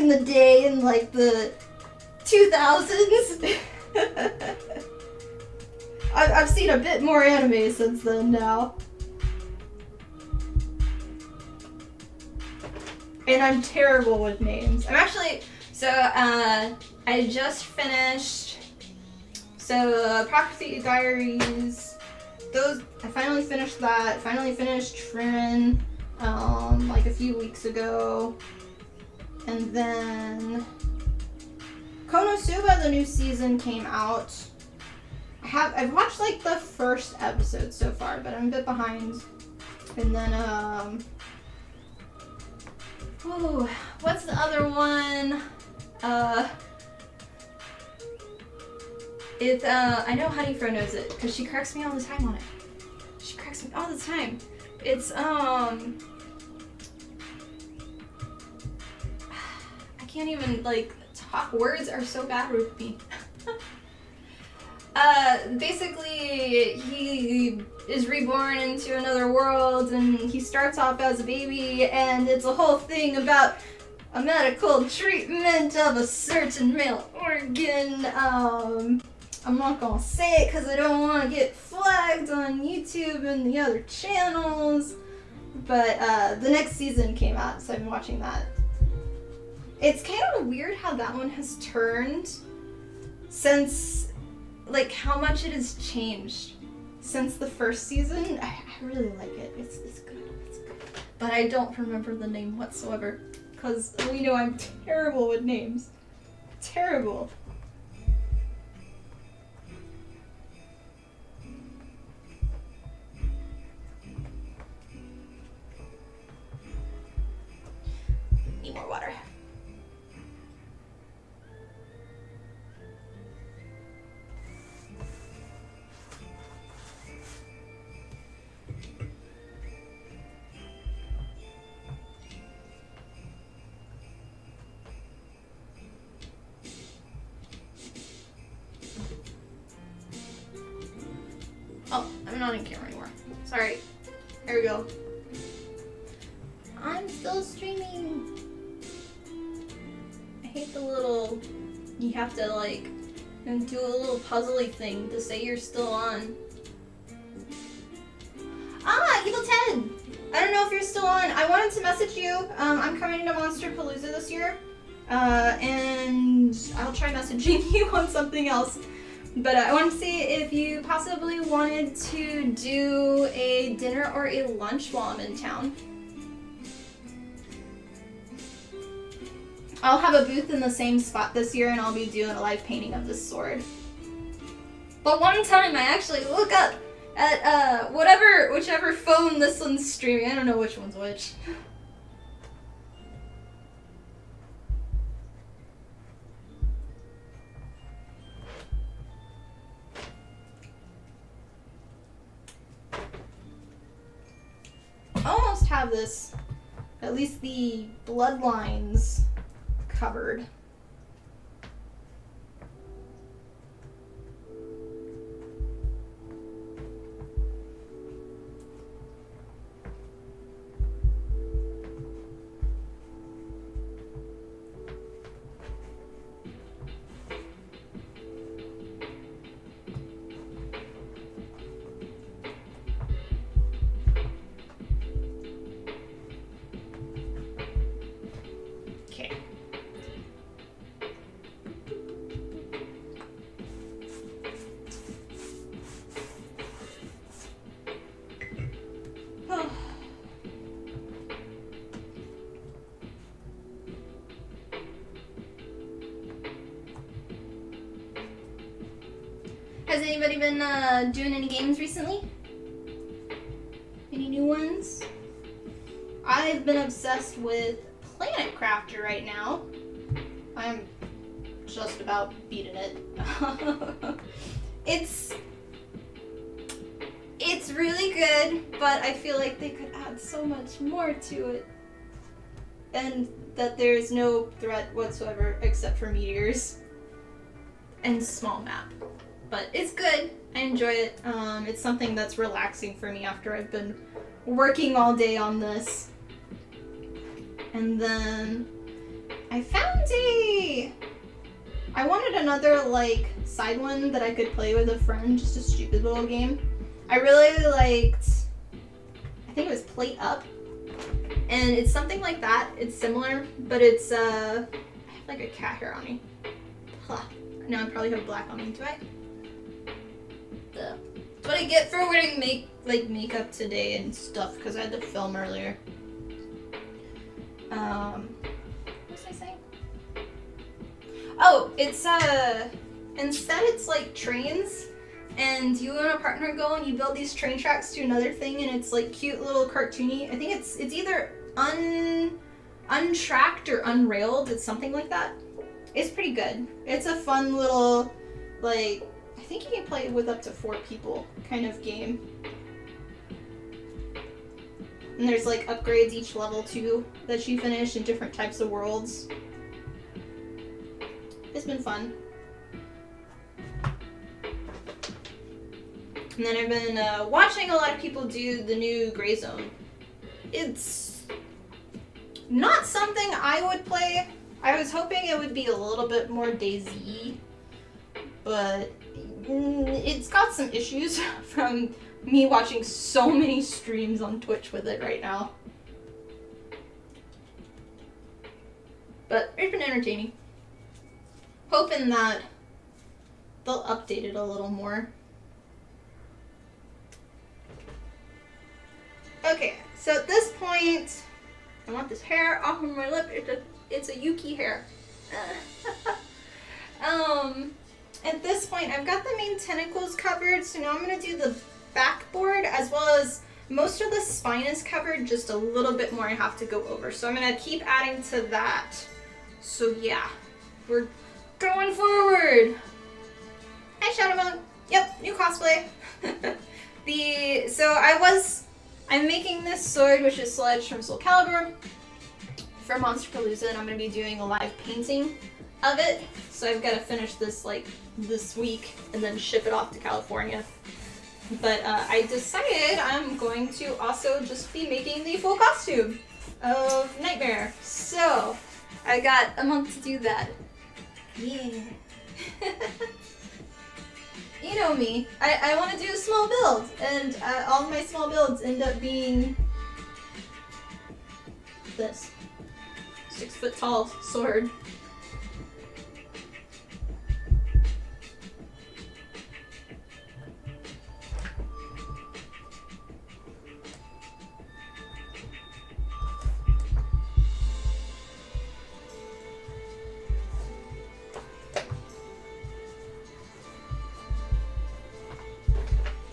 the day in like the 2000s. I've seen a bit more anime since then now. And I'm terrible with names. I'm actually, so I just finished, Prophecy Diaries, those, I finally finished that, finally finished Trin, like a few weeks ago. And then Konosuba, the new season came out. I've watched like the first episode so far, but I'm a bit behind. And then what's the other one? I know Honeyfro knows it because she corrects me all the time on it. She corrects me all the time. It's I can't even like talk. Words are so bad with me. Basically, he is reborn into another world, and he starts off as a baby, and it's a whole thing about a medical treatment of a certain male organ. I'm not gonna say it because I don't want to get flagged on YouTube and the other channels, but the next season came out, so I'm watching that. It's kind of weird how that one has turned since, like, how much it has changed since the first season. I really like it. It's good. It's good. But I don't remember the name whatsoever because we know I'm terrible with names. Terrible. Need more water. Oh, I'm not in camera anymore. Sorry. Here we go. I'm still streaming. I hate the little, you have to like do a little puzzly thing to say you're still on. Ah, Evil 10! I don't know if you're still on. I wanted to message you. I'm coming to Monster Palooza this year. And I'll try messaging you on something else. But I want to see if you possibly wanted to do a dinner or a lunch while I'm in town. I'll have a booth in the same spot this year, and I'll be doing a live painting of this sword. But one time I actually look up at whichever phone this one's streaming. I don't know which one's which. Almost have this, at least the bloodlines covered. has anybody been doing any games recently? Any new ones? I've been obsessed with Planet Crafter right now. I'm just about beating it. It's really good, but I feel like they could add so much more to it. And that there's no threat whatsoever except for meteors. And small map. But it's good. I enjoy it. It's something that's relaxing for me after I've been working all day on this. And then I found I wanted another like side one that I could play with a friend, just a stupid little game. I really liked, I think it was Plate Up. And it's something like that. It's similar, but it's I have like a cat hair on me. Huh. Now I probably have black on me, do I? That's what I get for wearing makeup today and stuff because I had to film earlier. What was I saying? Oh, it's instead it's like trains, and you and a partner go and you build these train tracks to another thing, and it's like cute little cartoony. I think it's either untracked or unrailed. It's something like that. It's pretty good. It's a fun little, like, I think you can play it with up to 4 people kind of game. And there's like upgrades each level too that you finish in different types of worlds. It's been fun. And then I've been watching a lot of people do the new Gray Zone. It's not something I would play. I was hoping it would be a little bit more DayZ, but it's got some issues from me watching so many streams on Twitch with it right now. But it's been entertaining. Hoping that they'll update it a little more. Okay, so at this point, I want this hair off of my lip. It's a Yuki hair. At this point, I've got the main tentacles covered, so now I'm going to do the backboard, as well as most of the spine is covered, just a little bit more I have to go over. So I'm going to keep adding to that. So yeah, we're going forward. Hi, Shadowmonk. Yep, new cosplay. I'm making this sword, which is Sledge from Soul Calibur, for Monsterpalooza, and I'm going to be doing a live painting of it. So I've got to finish this like this week and then ship it off to California. But I decided I'm going to also just be making the full costume of Nightmare. So I got a month to do that. Yeah. You know me. I want to do a small build, and all my small builds end up being this 6-foot tall sword.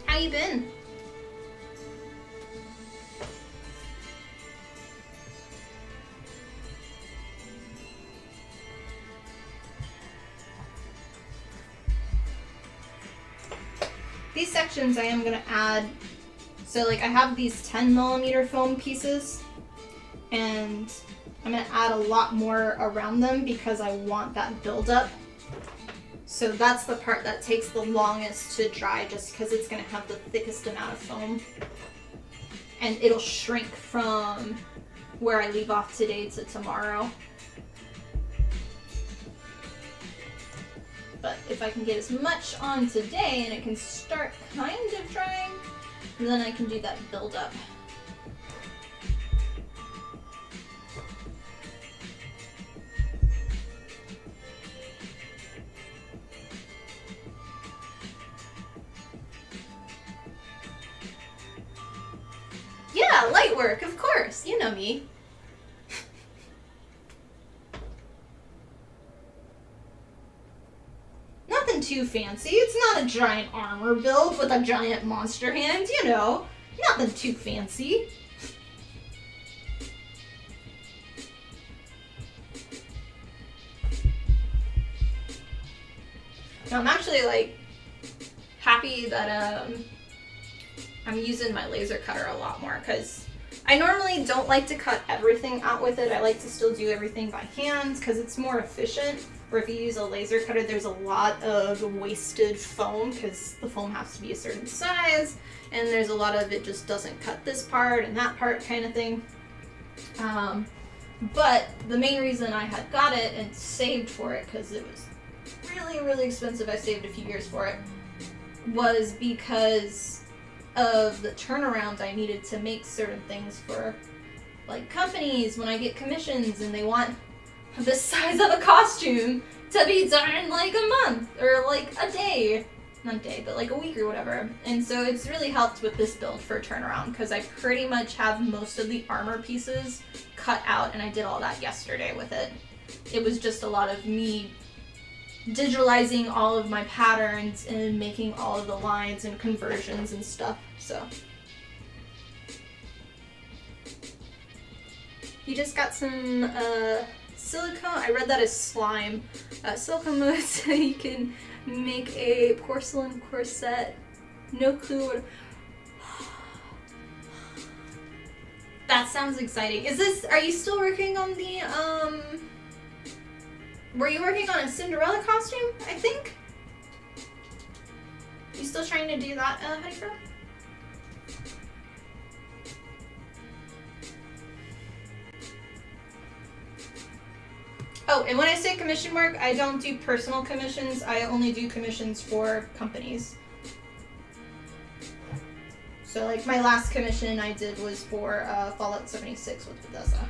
How you been? These sections I am going to add, so like I have these 10mm foam pieces, and I'm going to add a lot more around them because I want that buildup. So that's the part that takes the longest to dry, just because it's going to have the thickest amount of foam. And it'll shrink from where I leave off today to tomorrow. But if I can get as much on today and it can start kind of drying, then I can do that build-up. Yeah, light work, of course. You know me. Nothing too too fancy. It's not a giant armor build with a giant monster hand, you know. Nothing too fancy. Now, I'm actually, like, happy that I'm using my laser cutter a lot more, because I normally don't like to cut everything out with it. I like to still do everything by hand because it's more efficient. Or if you use a laser cutter, there's a lot of wasted foam because the foam has to be a certain size, and there's a lot of it just doesn't cut this part and that part kind of thing. But the main reason I had got it and saved for it, because it was really, really expensive, I saved a few years for it, was because of the turnaround I needed to make certain things for, like, companies when I get commissions and they want the size of a costume to be done in like a month or like a day. Not a day, but like a week or whatever. And so it's really helped with this build for turnaround because I pretty much have most of the armor pieces cut out, and I did all that yesterday with it. It was just a lot of me digitalizing all of my patterns and making all of the lines and conversions and stuff, so. You just got some silicone, I read that as slime. Silicone mode so you can make a porcelain corset. No clue what. That sounds exciting. Are you still working on the, were you working on a Cinderella costume, I think? You still trying to do that, Honeycomb? Oh, and when I say commission work, I don't do personal commissions. I only do commissions for companies. So, like, my last commission I did was for Fallout 76 with Bethesda.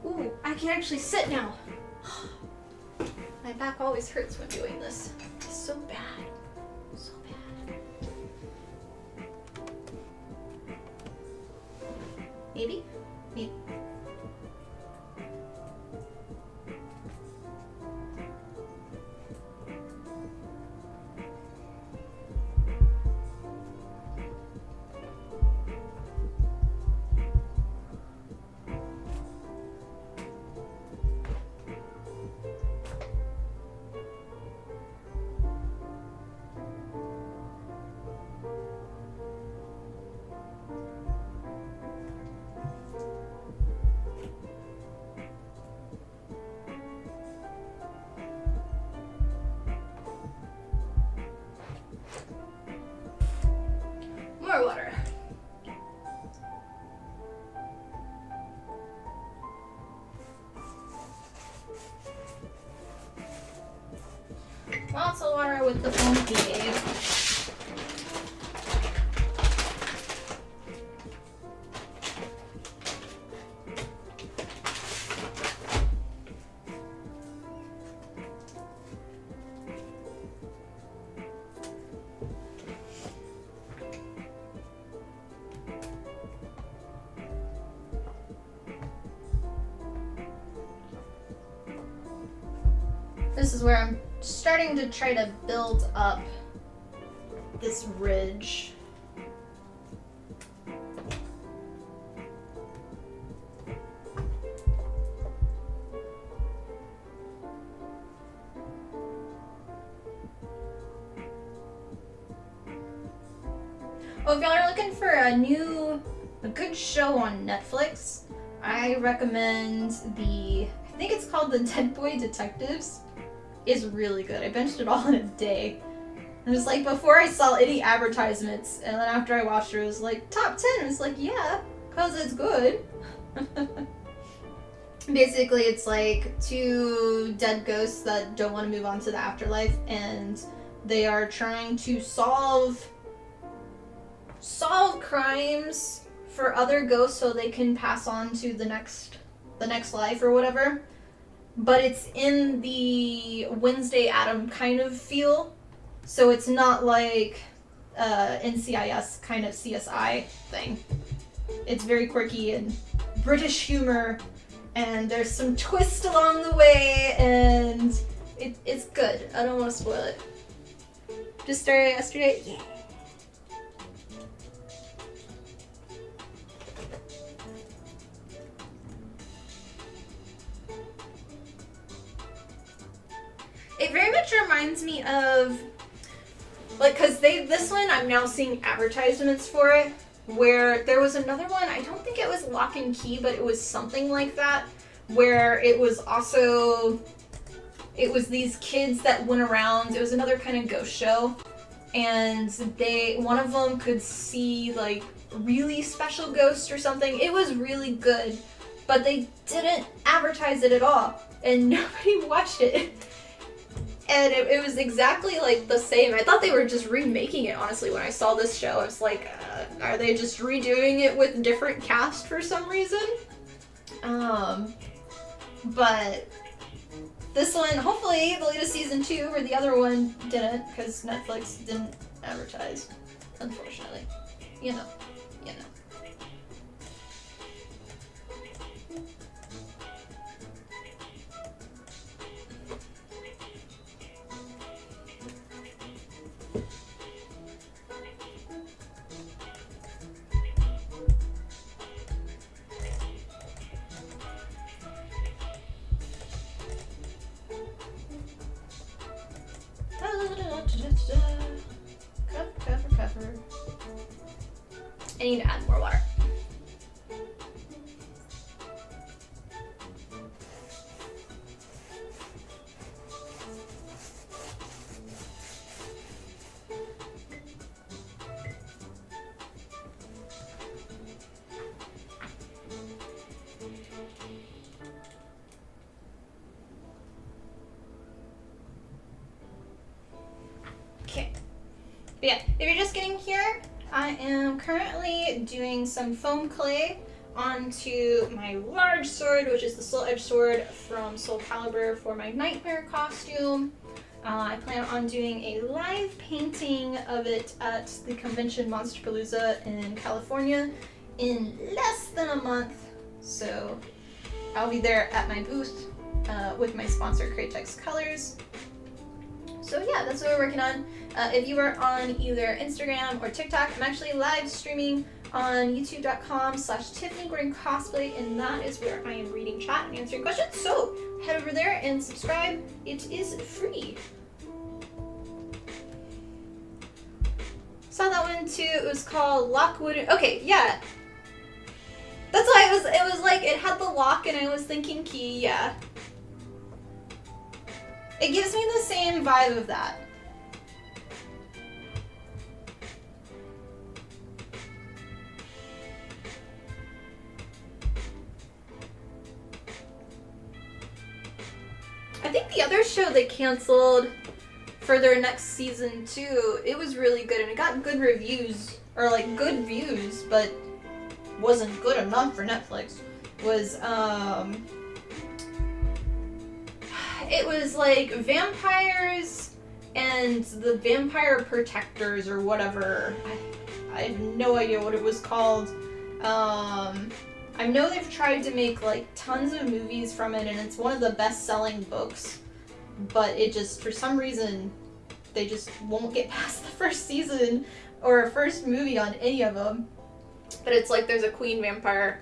Ooh, I can actually sit now. My back always hurts when doing this. It's so bad. So bad. Maybe? Maybe. More water. Lots of water with the foam babe. This is where I'm starting to try to build up this ridge. Oh, if y'all are looking for a good show on Netflix, I recommend I think it's called The Dead Boy Detectives. It's really good. I binged it all in a day. It was like before I saw any advertisements, and then after I watched it, it was like top 10. It was like, yeah, cause it's good. Basically, it's like two dead ghosts that don't want to move on to the afterlife, and they are trying to solve crimes for other ghosts so they can pass on to the next the next life or whatever. But it's in the Wednesday Adam kind of feel. So it's not like NCIS kind of CSI thing. It's very quirky and British humor, and there's some twist along the way, and it's good. I don't want to spoil it. Just started yesterday. Yeah. It very much reminds me of, like, cause this one I'm now seeing advertisements for it, where there was another one, I don't think it was Lock and Key, but it was something like that, where it was also, it was these kids that went around, it was another kind of ghost show, and one of them could see, like, really special ghosts or something. It was really good, but they didn't advertise it at all, and nobody watched it. And it was exactly like the same. I thought they were just remaking it, honestly, when I saw this show. I was like, are they just redoing it with different cast for some reason? But this one, hopefully, the latest season 2, or the other one didn't, because Netflix didn't advertise, unfortunately. You know. Cover. I need to add more water. Okay. But yeah, if you're just getting here, I am currently doing some foam clay onto my large sword, which is the Soul Edge sword from Soul Calibur for my Nightmare costume. I plan on doing a live painting of it at the convention Monsterpalooza in California in less than a month. So I'll be there at my booth with my sponsor Cratex Colors. So yeah, that's what we're working on. If you are on either Instagram or TikTok, I'm actually live streaming on youtube.com/Tiffany Gordon Cosplay, and that is where I am reading chat and answering questions. So head over there and subscribe. It is free. Saw that one too. It was called Lockwood. Okay, yeah. That's why it was like it had the lock, and I was thinking key. Yeah. It gives me the same vibe of that. I think the other show they canceled for their next season too, it was really good and it got good reviews, or like good views, but wasn't good enough for Netflix. It was like vampires and the vampire protectors or whatever. I have no idea what it was called. I know they've tried to make like tons of movies from it, and it's one of the best-selling books, but it just, for some reason, they just won't get past the first season or first movie on any of them. But it's like there's a queen vampire,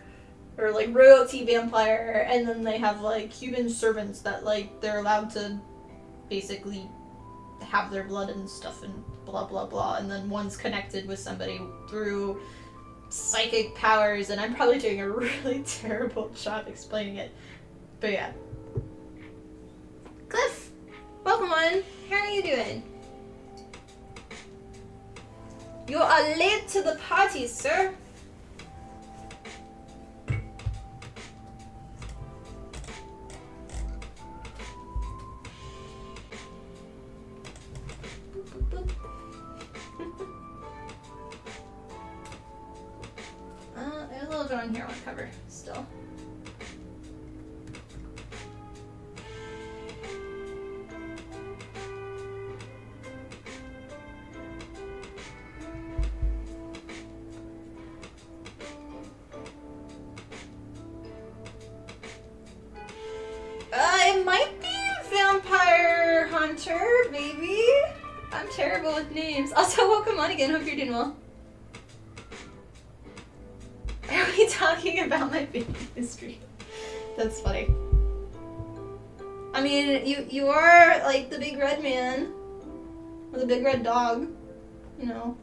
or like royalty vampire, and then they have like human servants that like they're allowed to basically have their blood and stuff and blah blah blah, and then one's connected with somebody through psychic powers, and I'm probably doing a really terrible job explaining it, but yeah. Cliff, welcome on. How are you doing? You are late to the party, sir. There's a little bit on here I want to cover still. Hunter, baby. I'm terrible with names. Also, welcome on again. Hope you're doing well. Are we talking about my baby history? That's funny. I mean, you are like the big red man. Or the big red dog. You know.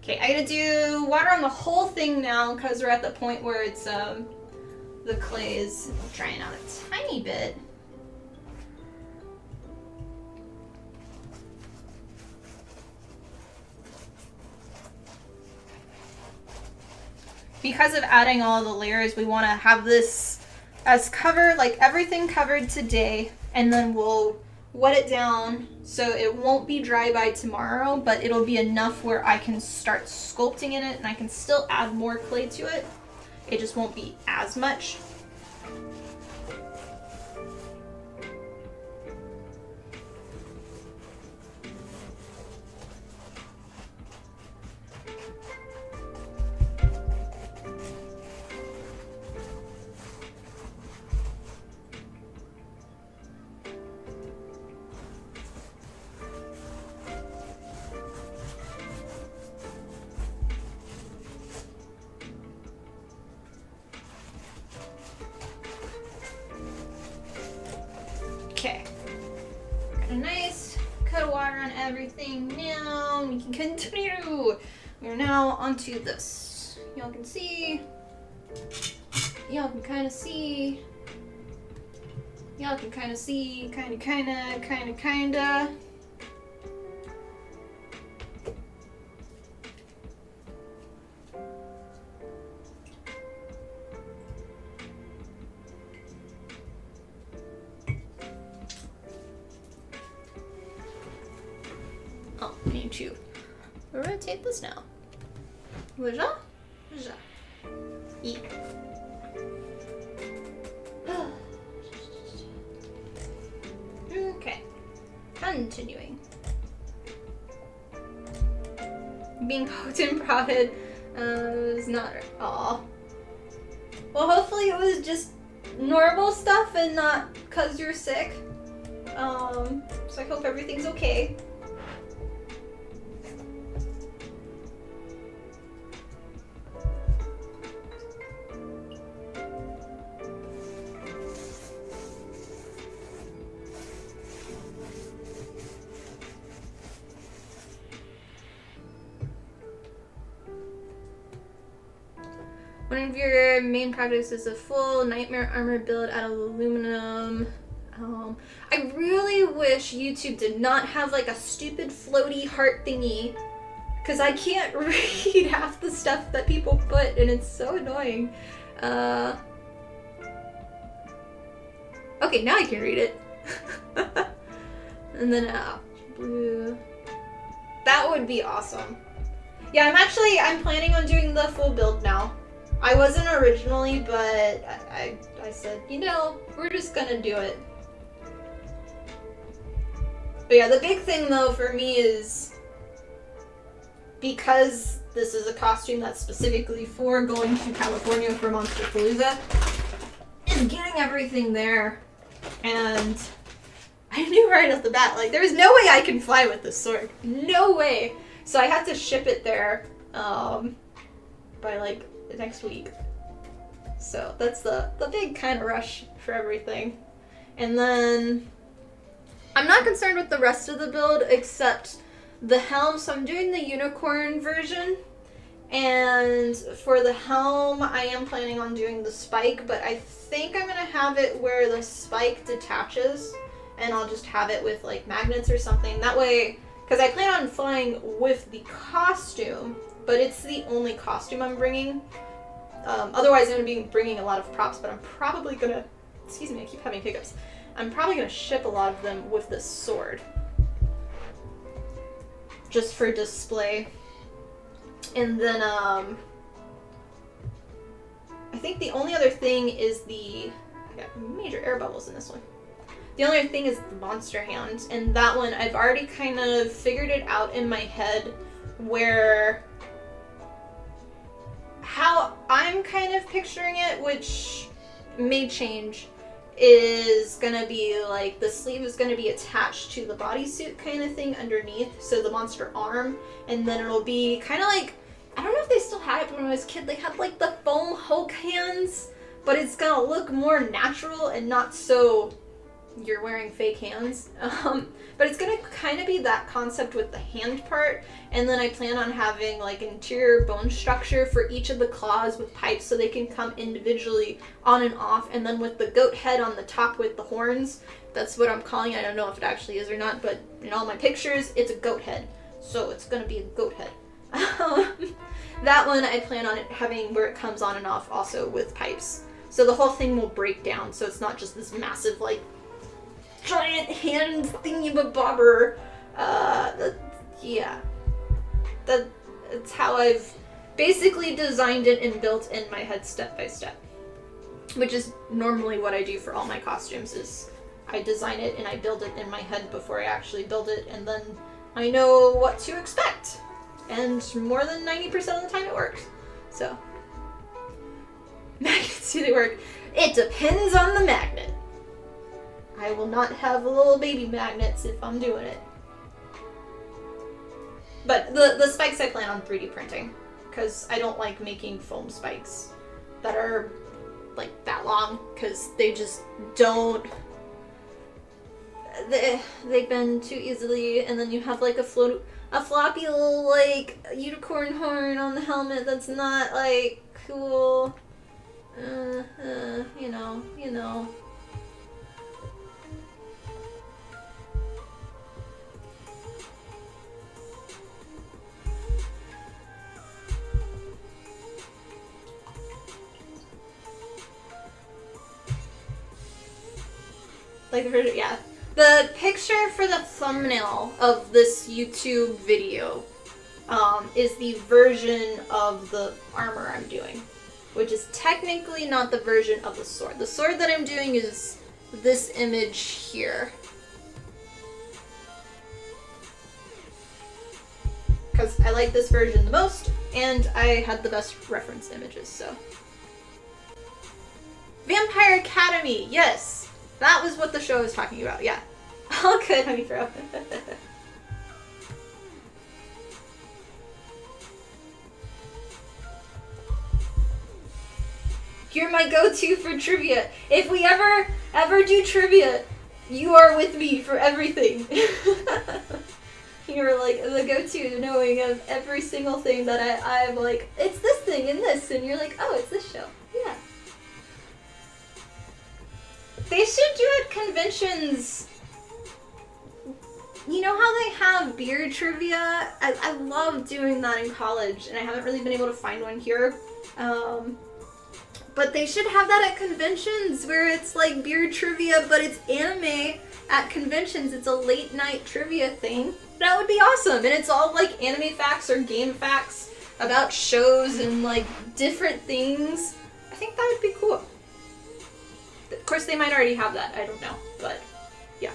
Okay, I gotta do water on the whole thing now because we're at the point where it's the clay is drying out a tiny bit. Because of adding all the layers, we want to have this as covered, like everything covered today, and then we'll wet it down so it won't be dry by tomorrow, but it'll be enough where I can start sculpting in it and I can still add more clay to it. It just won't be as much. Okay, got a nice coat of water on everything now. We can continue. We're now onto this. Y'all can see. Y'all can kind of see. Y'all can kind of see. Kinda. Oh, I need to rotate this now. Voilà. Eat. Okay. Continuing. Being poked and prodded is not. Aw. Well, hopefully it was just normal stuff and not because you're sick. So I hope everything's okay. One of your main projects is a full nightmare armor build out of aluminum. I really wish YouTube did not have like a stupid floaty heart thingy, because I can't read half the stuff that people put and it's so annoying. Okay, now I can read it. And then blue. That would be awesome. Yeah, I'm planning on doing the full build now. I wasn't originally, but I said, you know, we're just gonna do it. But yeah, the big thing though for me is, because this is a costume that's specifically for going to California for Monsterpalooza, is getting everything there. And I knew right off the bat, like, there's no way I can fly with this sword. No way. So I had to ship it there by like next week. So that's the big kind of rush for everything. And then I'm not concerned with the rest of the build except the helm. So I'm doing the unicorn version, and for the helm I am planning on doing the spike, but I think I'm gonna have it where the spike detaches and I'll just have it with like magnets or something. That way, because I plan on flying with the costume, but it's the only costume I'm bringing. Otherwise, I'm going to be bringing a lot of props, but I'm probably going to... Excuse me, I keep having hiccups. I'm probably going to ship a lot of them with this sword. Just for display. And then, I think the only other thing is I got major air bubbles in this one. The only other thing is the monster hand. And that one, I've already kind of figured it out in my head where... how I'm kind of picturing it, which may change, is gonna be like, the sleeve is gonna be attached to the bodysuit kind of thing underneath, so the monster arm, and then it'll be kind of like, I don't know if they still had it, but when I was a kid, they had like the foam Hulk hands, but it's gonna look more natural and not so you're wearing fake hands. But it's gonna kind of be that concept with the hand part, and then I plan on having like interior bone structure for each of the claws with pipes so they can come individually on and off, and then with the goat head on the top with the horns. That's what I'm calling it. I don't know if it actually is or not, but in all my pictures, it's a goat head. So it's gonna be a goat head. That one I plan on it having where it comes on and off also with pipes. So the whole thing will break down, so it's not just this massive like giant hand thingy-bobber. Yeah. That's how I've basically designed it and built in my head step by step. Which is normally what I do for all my costumes, is I design it and I build it in my head before I actually build it, and then I know what to expect. And more than 90% of the time it works. So. Magnets, do they work? It depends on the magnet. I will not have little baby magnets if I'm doing it. But the spikes I plan on 3D printing, because I don't like making foam spikes that are like that long, because they just don't... They bend too easily, and then you have like a floppy little like unicorn horn on the helmet that's not like cool. You know. Like, yeah. The picture for the thumbnail of this YouTube video is the version of the armor I'm doing, which is technically not the version of the sword. The sword that I'm doing is this image here. Because I like this version the most, and I had the best reference images, so. Vampire Academy, yes! That was what the show was talking about, yeah. All good, honey throw. You're my go-to for trivia. If we ever do trivia, you are with me for everything. You're like the go-to, knowing of every single thing that I'm like, it's this thing and this, and you're like, oh, it's this show. Yeah. They should do at conventions. You know how they have beer trivia? I love doing that in college, and I haven't really been able to find one here. But they should have that at conventions, where it's like beer trivia, but it's anime at conventions. It's a late night trivia thing. That would be awesome. And it's all like anime facts or game facts about shows and like different things. I think that would be cool. Of course, they might already have that. I don't know, but yeah.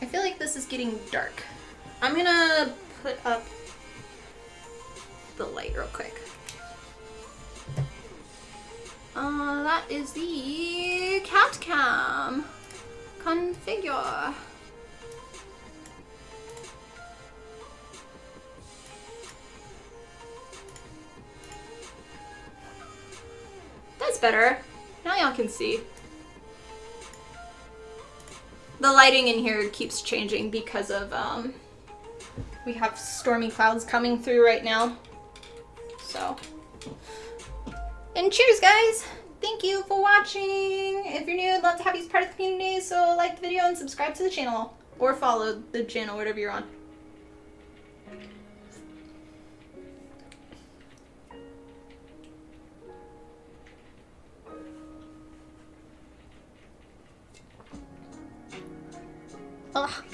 I feel like this is getting dark. I'm gonna put up the light real quick. That is the cat cam. Configure. That's better. Now y'all can see. The lighting in here keeps changing because of, we have stormy clouds coming through right now. So. And cheers, guys! Thank you for watching! If you're new, I'd love to have you as part of the community, so like the video and subscribe to the channel. Or follow the channel, whatever you're on. Ugh.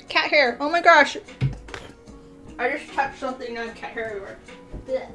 Cat hair. Oh my gosh. I just touched something on cat hair everywhere. Blech.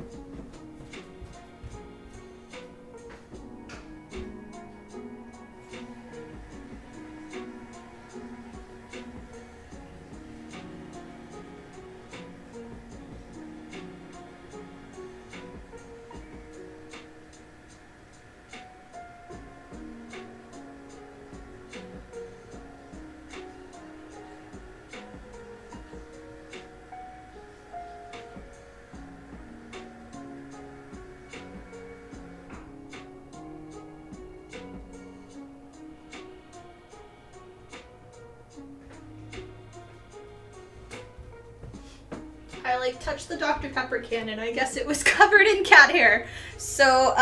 I like touched the Dr. Pepper can and I guess it was covered in cat hair. So,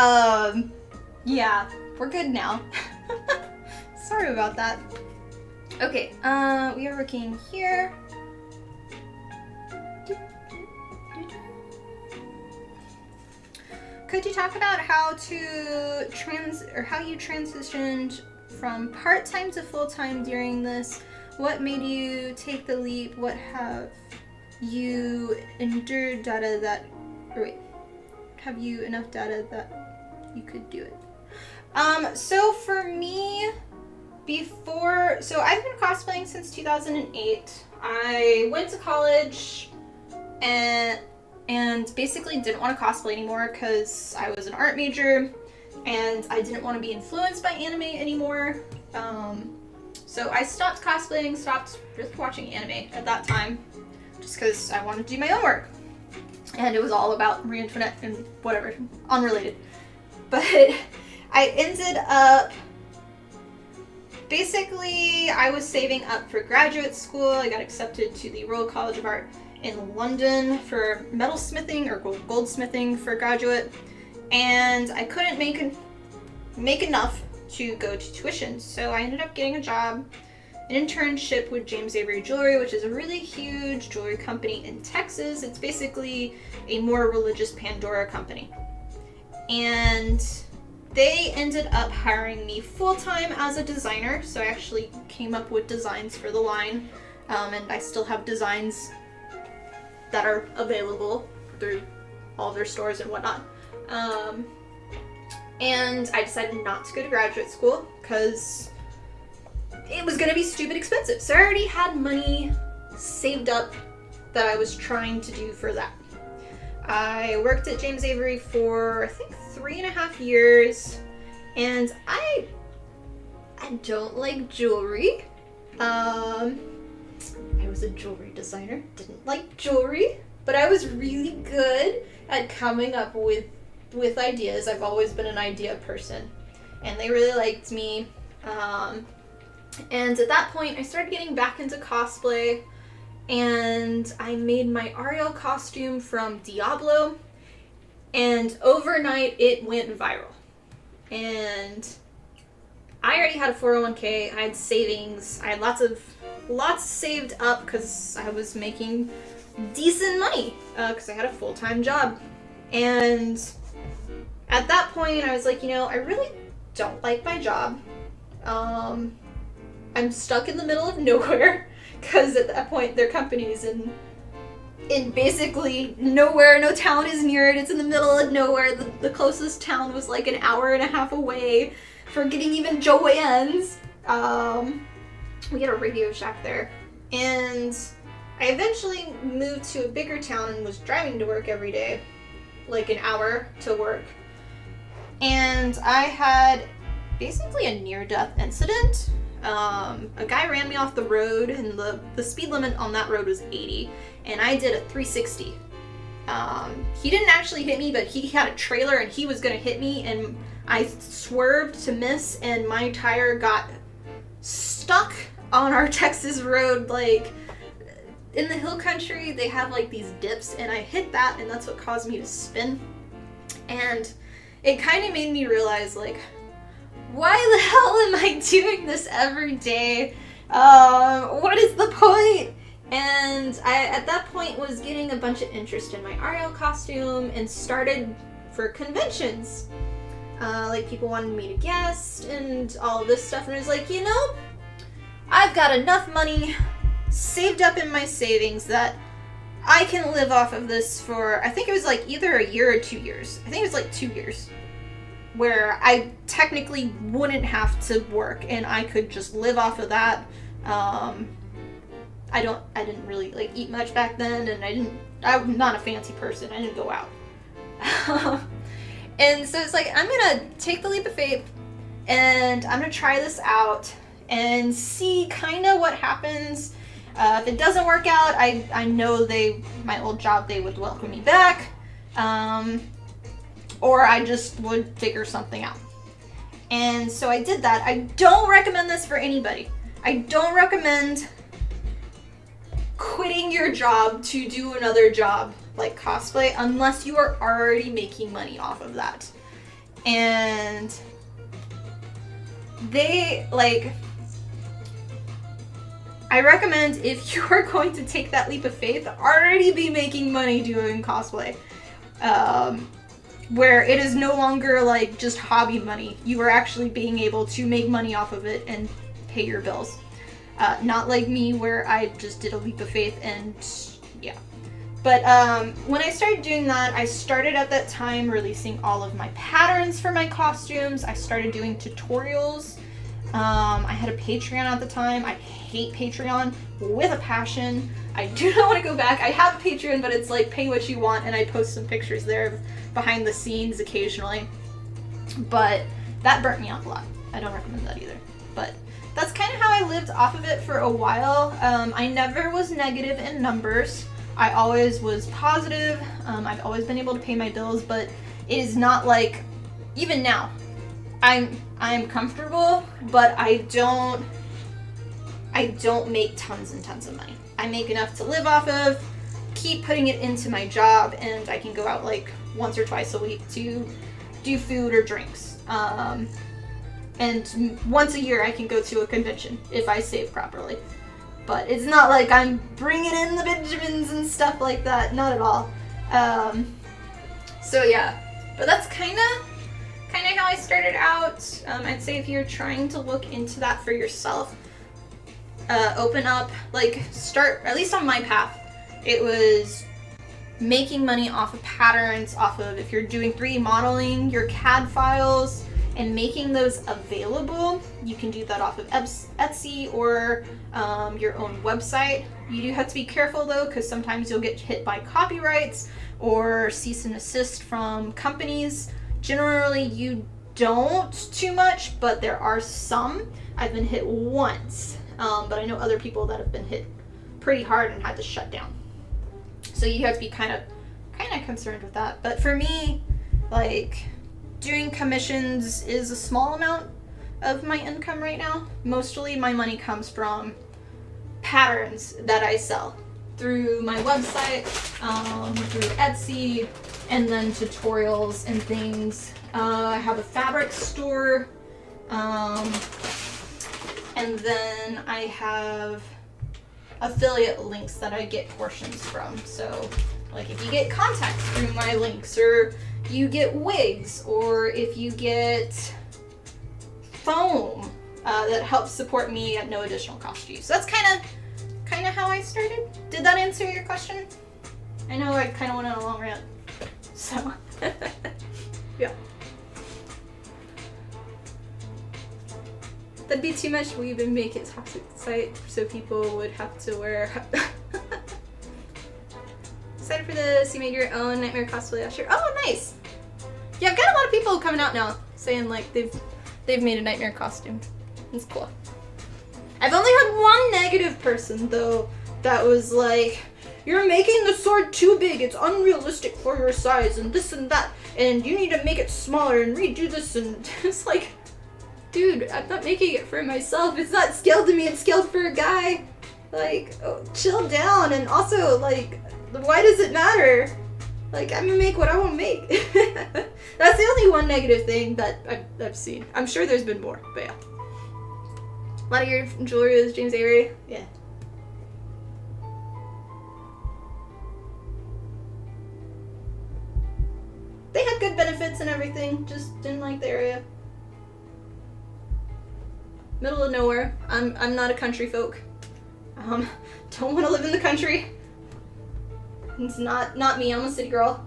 yeah, we're good now. Sorry about that. Okay, we are working here. Could you talk about how you transitioned from part-time to full-time during this? What made you take the leap? What have you endured data that, or wait, have you enough data that you could do it? So for me, so I've been cosplaying since 2008. I went to college and basically didn't want to cosplay anymore because I was an art major and I didn't want to be influenced by anime anymore. So I stopped cosplaying, stopped really watching anime at that time just because I wanted to do my own work. And it was all about Marie Antoinette and whatever, unrelated. But I ended up, basically I was saving up for graduate school. I got accepted to the Royal College of Art in London for metalsmithing or goldsmithing for graduate, and I couldn't make enough to go to tuition, so I ended up getting a job, an internship with James Avery Jewelry, which is a really huge jewelry company in Texas. It's basically a more religious Pandora company, and they ended up hiring me full-time as a designer. So I actually came up with designs for the line, and I still have designs that are available through all their stores and whatnot. And I decided not to go to graduate school because it was going to be stupid expensive. So I already had money saved up that I was trying to do for that. I worked at James Avery for I think 3.5 years, and I don't like jewelry. I was a jewelry designer, didn't like jewelry, but I was really good at coming up with ideas. I've always been an idea person, and they really liked me. And at that point, I started getting back into cosplay, and I made my Ariel costume from Diablo, and overnight it went viral. And I already had a 401k, I had savings, I had lots saved up because I was making decent money because I had a full-time job. And at that point, I was like, I really don't like my job. I'm stuck in the middle of nowhere because at that point their company's in basically nowhere. No town is near it. It's in the middle of nowhere. The closest town was like an hour and a half away for getting even Joann's. We had a Radio Shack there. And I eventually moved to a bigger town and was driving to work every day, like an hour to work. And I had basically a near-death incident. A guy ran me off the road, and the speed limit on that road was 80, and I did a 360. He didn't actually hit me, but he had a trailer and he was gonna hit me, and I swerved to miss, and my tire got stuck on our Texas road. Like, in the hill country, they have like these dips, and I hit that, and that's what caused me to spin. And it kind of made me realize, like, why the hell am I doing this every day? What is the point? And I, at that point, was getting a bunch of interest in my Ariel costume and started for conventions. Like, people wanted me to guest and all of this stuff, and I was like, I've got enough money saved up in my savings that I can live off of this for, I think it was like either a year or 2 years. I think it was like 2 years, where I technically wouldn't have to work and I could just live off of that. I didn't really like eat much back then, and I'm not a fancy person. I didn't go out. And so it's like, I'm gonna take the leap of faith and I'm gonna try this out and see kind of what happens. If it doesn't work out, I know my old job, they would welcome me back. Or I just would figure something out. And so I did that. I don't recommend this for anybody. I don't recommend quitting quitting your job to do another job like cosplay unless you are already making money off of that. And they, like, I recommend if you are going to take that leap of faith, already be making money doing cosplay. Where it is no longer like just hobby money. You are actually being able to make money off of it and pay your bills. Not like me where I just did a leap of faith and yeah. But when I started doing that, I started at that time releasing all of my patterns for my costumes. I started doing tutorials. I had a Patreon at the time. I hate Patreon with a passion. I do not want to go back. I have a Patreon, but it's like pay what you want, and I post some pictures there of behind the scenes occasionally. But that burnt me out a lot. I don't recommend that either. But that's kind of how I lived off of it for a while. I never was negative in numbers. I always was positive. I've always been able to pay my bills, but it is not like, even now, I'm comfortable, but I don't make tons and tons of money. I make enough to live off of, keep putting it into my job, and I can go out like once or twice a week to do food or drinks. And once a year I can go to a convention if I save properly. But it's not like I'm bringing in the Benjamins and stuff like that, not at all. So yeah, but that's kind of how I started out. I'd say if you're trying to look into that for yourself, open up, like start, at least on my path, it was making money off of patterns, off of, if you're doing 3D modeling, your CAD files, and making those available. You can do that off of Etsy or your own website. You do have to be careful though, because sometimes you'll get hit by copyrights or cease and desist from companies. Generally you don't too much, but there are some. I've been hit once, but I know other people that have been hit pretty hard and had to shut down. So you have to be kind of concerned with that. But for me, like, doing commissions is a small amount of my income right now. Mostly my money comes from patterns that I sell through my website, through Etsy, and then tutorials and things. I have a fabric store, and then I have affiliate links that I get portions from. So like if you get contacts through my links, or you get wigs, or if you get foam that helps support me at no additional cost to you. So that's kind of how I started. Did that answer your question? I know I kind of went on a long rant. So yeah. That'd be too much. We would make it toxic site so people would have to wear. Excited for this. You made your own Nightmare cosplay last year. Oh, nice. Yeah, I've got a lot of people coming out now saying like they've made a Nightmare costume. It's cool. I've only had one negative person though that was like, you're making the sword too big. It's unrealistic for your size and this and that, and you need to make it smaller and redo this. And it's like, dude, I'm not making it for myself. It's not scaled to me. It's scaled for a guy. Like, oh, chill down. And also, like, why does it matter? Like, I'm gonna make what I want to make. That's the only one negative thing that I've seen. I'm sure there's been more, but yeah. A lot of your jewelry is James Avery. Yeah. They had good benefits and everything, just didn't like the area. Middle of nowhere. I'm not a country folk. Don't want to live in the country. It's not me. I'm a city girl.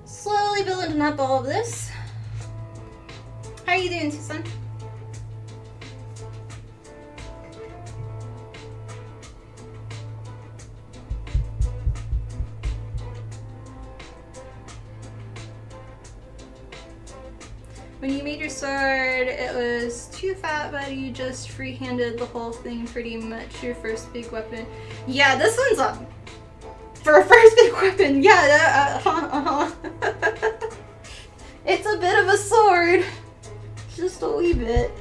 Slowly building up all of this. How are you doing, Susan? When you made your sword, it was too fat, but you just free-handed the whole thing pretty much. Your first big weapon. Yeah, this one's for a first big weapon. Yeah, it.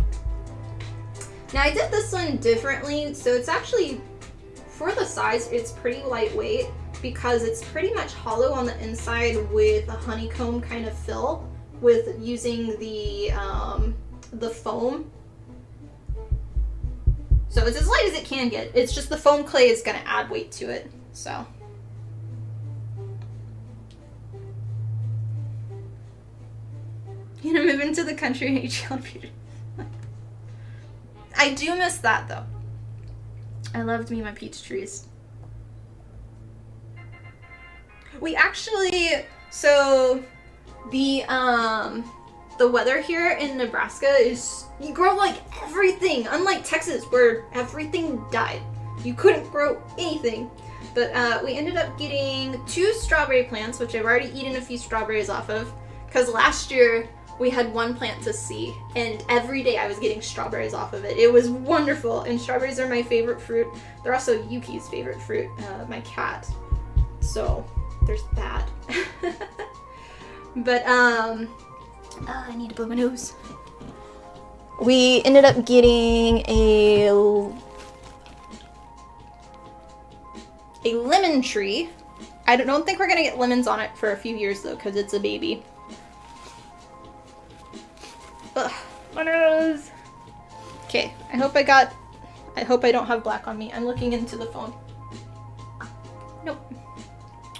Now I did this one differently, so it's actually, for the size, it's pretty lightweight because it's pretty much hollow on the inside with a honeycomb kind of fill with using the foam. So it's as light as it can get. It's just the foam clay is gonna add weight to it, so. You know, move into the country and eat child beauty. I do miss that though. I loved me my peach trees. We actually, so the weather here in Nebraska is, you grow like everything, unlike Texas where everything died. You couldn't grow anything. But we ended up getting 2 strawberry plants, which I've already eaten a few strawberries off of, because last year we had 1 plant to see, and every day I was getting strawberries off of it. It was wonderful, and strawberries are my favorite fruit. They're also Yuki's favorite fruit, my cat. So there's that. But I need to blow my nose. We ended up getting a lemon tree. I don't think we're gonna get lemons on it for a few years though, because it's a baby. Ugh, my nose. Okay, I hope I don't have black on me. I'm looking into the phone. Nope.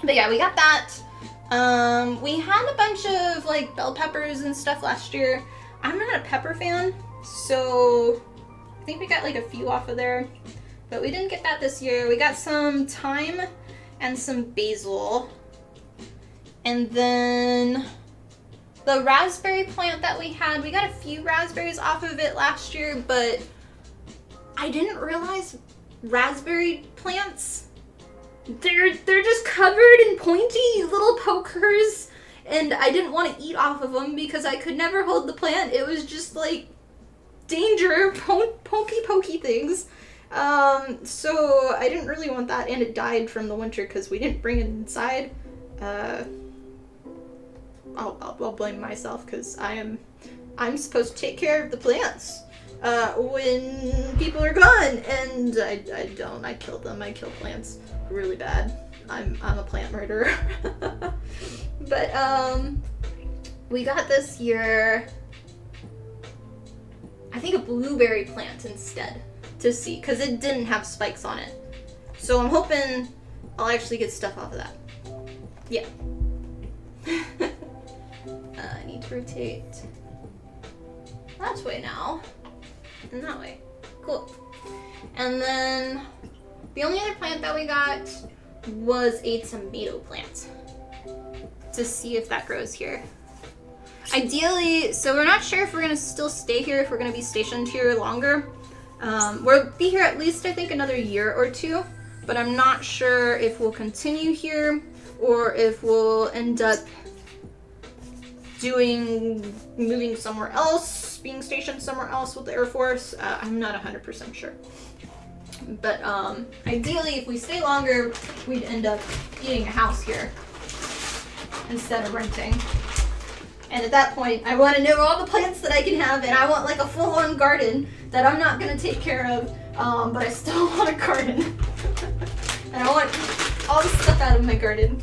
But yeah, we got that. We had a bunch of like bell peppers and stuff last year. I'm not a pepper fan, so I think we got like a few off of there. But we didn't get that this year. We got some thyme and some basil. And then the raspberry plant that we had, we got a few raspberries off of it last year, but I didn't realize raspberry plants, they're just covered in pointy little pokers, and I didn't want to eat off of them because I could never hold the plant. It was just like danger, pokey things. So I didn't really want that, and it died from the winter because we didn't bring it inside. I'll blame myself because I'm supposed to take care of the plants when people are gone, and I don't. I kill them. I kill plants really bad. I'm a plant murderer. But we got this year, I think, a blueberry plant instead to see, because it didn't have spikes on it. So I'm hoping I'll actually get stuff off of that. Yeah. I need to rotate that way now, and that way. Cool. And then the only other plant that we got was a tomato plant to see if that grows here. Ideally, so we're not sure if we're gonna still stay here, if we're gonna be stationed here longer. We'll be here at least, I think, another year or 2, but I'm not sure if we'll continue here or if we'll end up moving somewhere else, being stationed somewhere else with the Air Force. I'm not 100% sure. But ideally, if we stay longer, we'd end up getting a house here instead of renting. And at that point, I want to know all the plants that I can have, and I want like a full-on garden that I'm not going to take care of, but I still want a garden. And I want all the stuff out of my garden.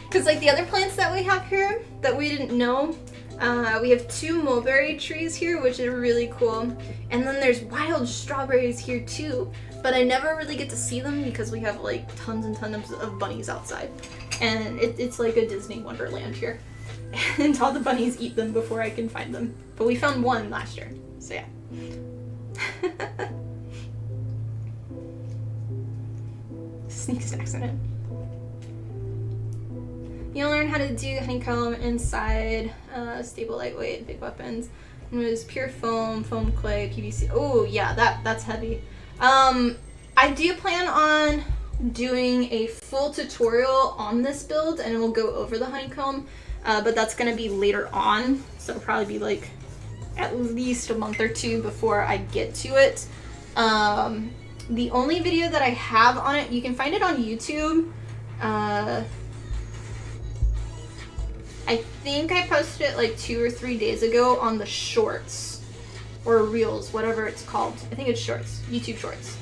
Because like the other plants that we have here that we didn't know, we have 2 mulberry trees here, which are really cool. And then there's wild strawberries here too, but I never really get to see them because we have like tons and tons of bunnies outside. And it's like a Disney Wonderland here. And all the bunnies eat them before I can find them. But we found 1 last year, so yeah. Sneak snacks in it. You'll learn how to do honeycomb inside, stable, lightweight, big weapons. It was pure foam, foam clay, PVC. Oh yeah, that's heavy. I do plan on doing a full tutorial on this build, and we'll go over the honeycomb, but that's gonna be later on, so it'll probably be like at least a month or 2 before I get to it. The only video that I have on it, you can find it on YouTube. I think I posted it like 2 or 3 days ago on the shorts. or reels, whatever it's called. I think it's shorts, YouTube shorts.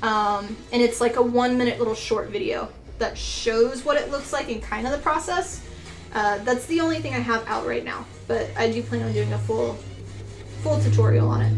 And it's like a 1-minute little short video that shows what it looks like and kind of the process. That's the only thing I have out right now, but I do plan on doing a full tutorial on it.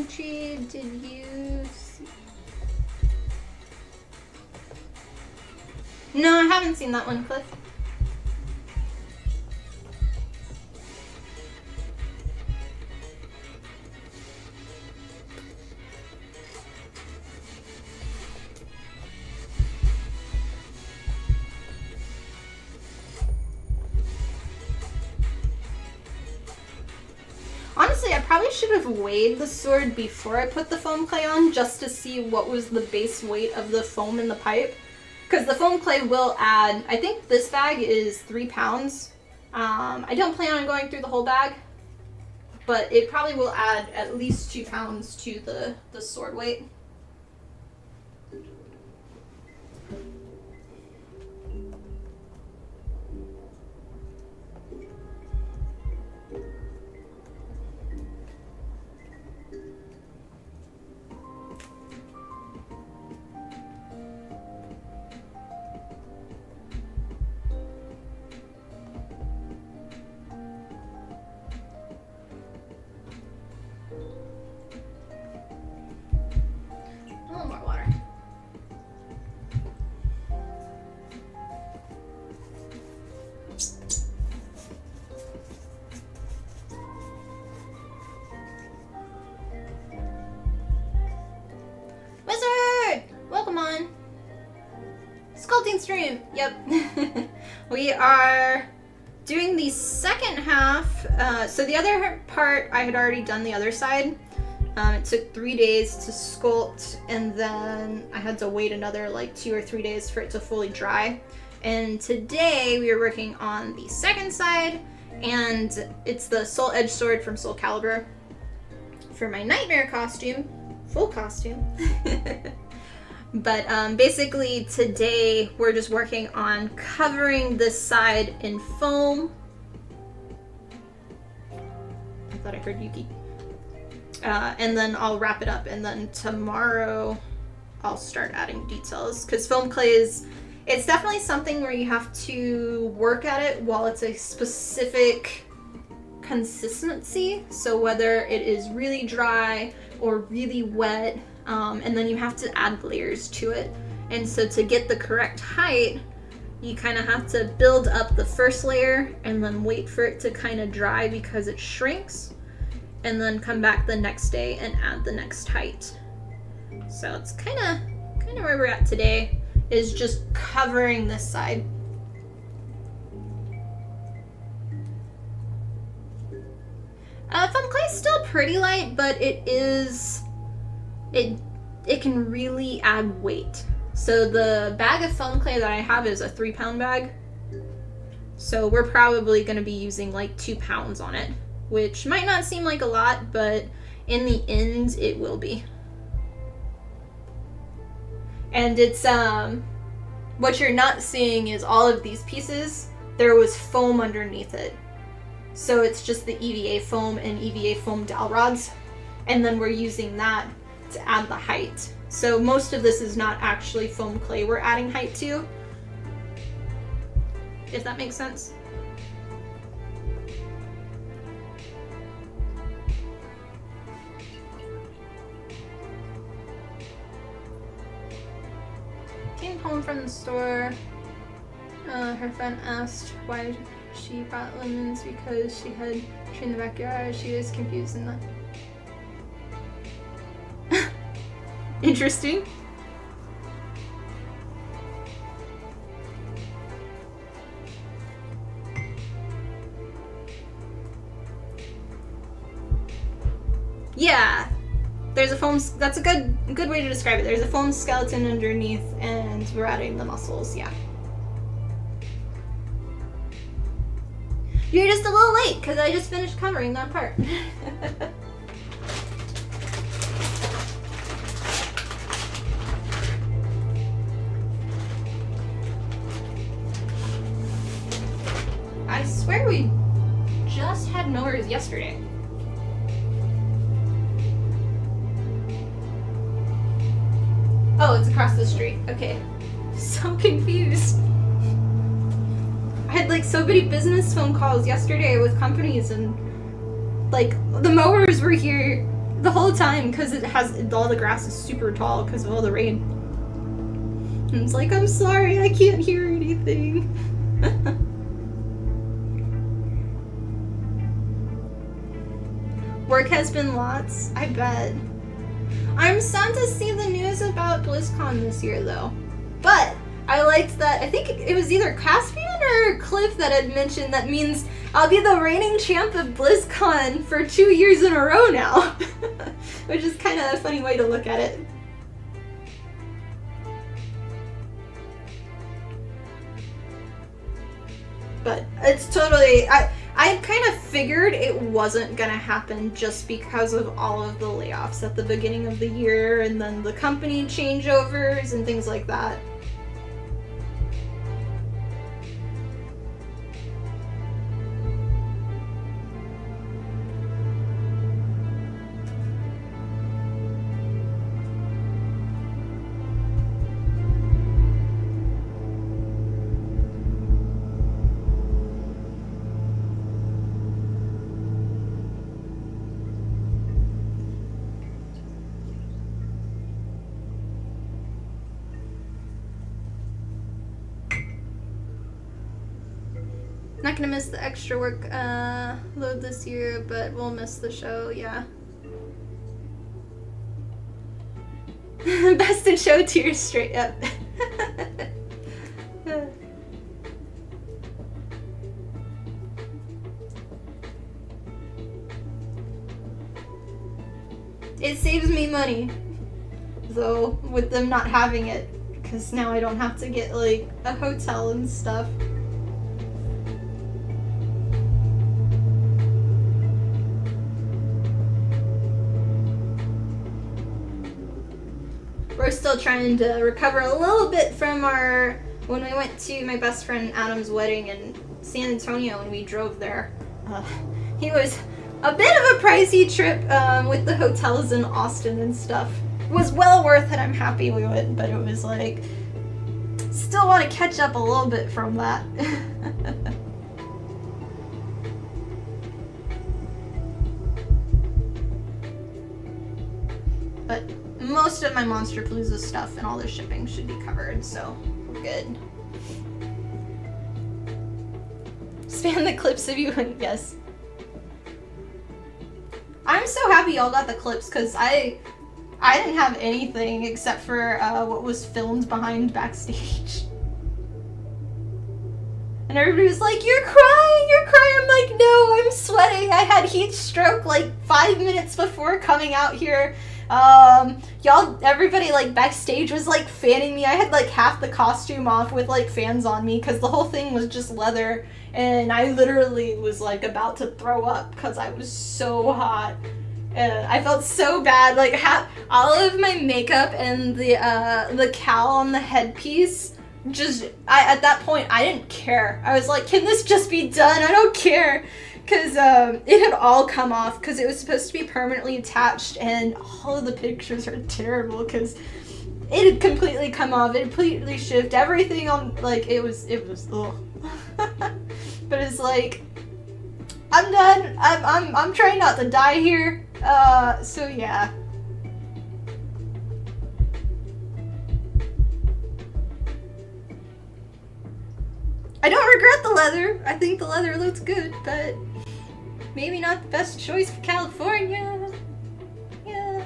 Tree, did you see? No, I haven't seen that one, Cliff. Honestly, I probably should have weighed the sword before I put the foam clay on, just to see what was the base weight of the foam in the pipe. Because the foam clay will add, I think this bag is 3 pounds. I don't plan on going through the whole bag, but it probably will add at least 2 pounds to the sword weight. Stream. Yep. We are doing the second half. So the other part, I had already done the other side. It took 3 days to sculpt, and then I had to wait another like 2 or 3 days for it to fully dry. And today we are working on the second side, and it's the Soul Edge sword from Soul Calibur for my nightmare costume, full costume. But basically today we're just working on covering this side in foam. I thought I heard Yuki. And then I'll wrap it up, and then tomorrow I'll start adding details, because foam clay it's definitely something where you have to work at it while it's a specific consistency. So whether it is really dry or really wet, and then you have to add layers to it. And so to get the correct height, you kind of have to build up the first layer and then wait for it to kind of dry because it shrinks, and then come back the next day and add the next height. So it's kind of where we're at today, is just covering this side. Foam clay is still pretty light, but it can really add weight. So the bag of foam clay that I have is a 3-pound bag. So we're probably going to be using like 2 pounds on it, which might not seem like a lot, but in the end it will be. And it's what you're not seeing is all of these pieces, there was foam underneath it. So it's just the EVA foam and EVA foam dowel rods, and then we're using that to add the height. So most of this is not actually foam clay we're adding height to, if that makes sense. Came home from the store. Her friend asked why she brought lemons because she had tree in the backyard. She was confused in that. Interesting. Yeah, there's a foam. That's a good way to describe it. There's a foam skeleton underneath, and we're adding the muscles. Yeah. You're just a little late because I just finished covering that part. I swear we just had mowers yesterday. Oh, it's across the street. Okay. So confused. I had like so many business phone calls yesterday with companies, and like the mowers were here the whole time because all the grass is super tall because of all the rain. And it's like, I'm sorry, I can't hear anything. Work has been lots, I bet. I'm sad to see the news about BlizzCon this year though. But I liked that, I think it was either Caspian or Cliff that had mentioned that means I'll be the reigning champ of BlizzCon for 2 years in a row now. Which is kind of a funny way to look at it. But it's totally, I kind of figured it wasn't gonna happen just because of all of the layoffs at the beginning of the year and then the company changeovers and things like that. Not gonna miss the extra work load this year, but we'll miss the show, yeah. Best in show tears straight up. It saves me money, though, with them not having it, because now I don't have to get like a hotel and stuff. We're still trying to recover a little bit from when we went to my best friend Adam's wedding in San Antonio and we drove there. He was a bit of a pricey trip with the hotels in Austin and stuff. It was well worth it, I'm happy we went, but it was like, still want to catch up a little bit from that. But most of my Monsterpalooza stuff and all the shipping should be covered, so we're good. Spam the clips of you and yes. I'm so happy y'all got the clips because I didn't have anything except for what was filmed behind backstage. And everybody was like, you're crying, you're crying. I'm like, no, I'm sweating. I had heat stroke like 5 minutes before coming out here. Everybody like backstage was like fanning me. I had like half the costume off with like fans on me because the whole thing was just leather. And I literally was like about to throw up because I was so hot. And I felt so bad. Like all of my makeup and the cowl on the headpiece, at that point I didn't care. I was like, can this just be done? I don't care. Because it had all come off because it was supposed to be permanently attached, and all of the pictures are terrible because it had completely come off. It completely shifted everything on, like, it was ugh. But it's like, I'm done. I'm trying not to die here. So yeah. I don't regret the leather. I think the leather looks good, but maybe not the best choice for California. Yeah.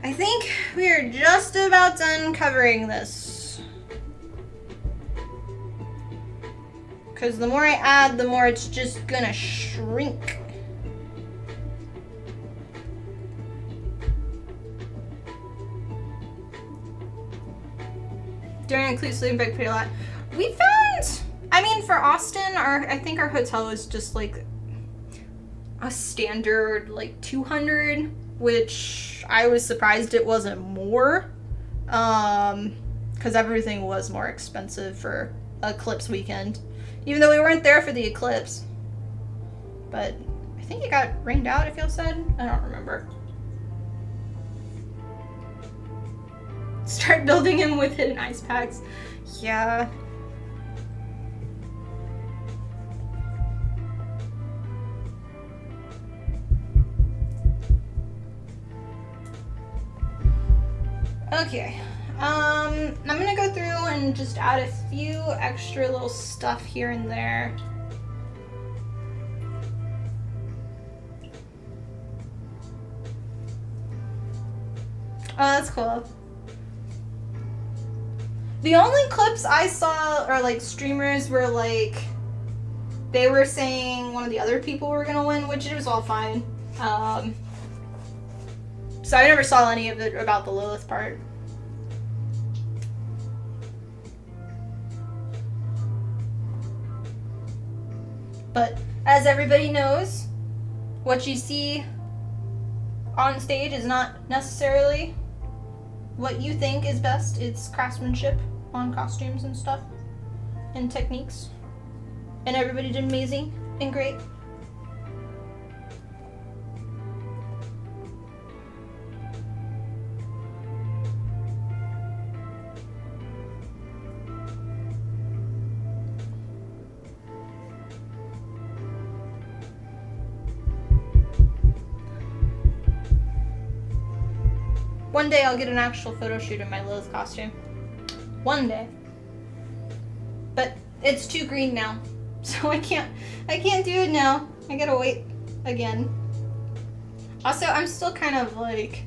I think we are just about done covering this. Because the more I add, the more it's just gonna shrink. during a sleeping bag pretty a lot. We found, I mean, for Austin, I think our hotel was just like a standard like 200, which I was surprised it wasn't more, because everything was more expensive for Eclipse weekend, even though we weren't there for the eclipse. But I think it got rained out, if you said. I don't remember. Start building him with hidden ice packs. Yeah. Okay. I'm gonna go through and just add a few extra little stuff here and there. Oh, that's cool. The only clips I saw are like streamers were like, they were saying one of the other people were gonna win, which it was all fine. So I never saw any of it about the Lilith part. But as everybody knows, what you see on stage is not necessarily what you think is best. It's craftsmanship on costumes and stuff and techniques. And everybody did amazing and great. One day I'll get an actual photo shoot in my Lilith costume. One day. But it's too green now. So I can't do it now. I gotta wait again. Also, I'm still kind of like,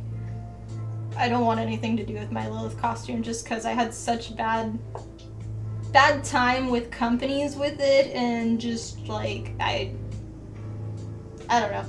I don't want anything to do with my Lilith costume just because I had such bad time with companies with it, and just like, I don't know.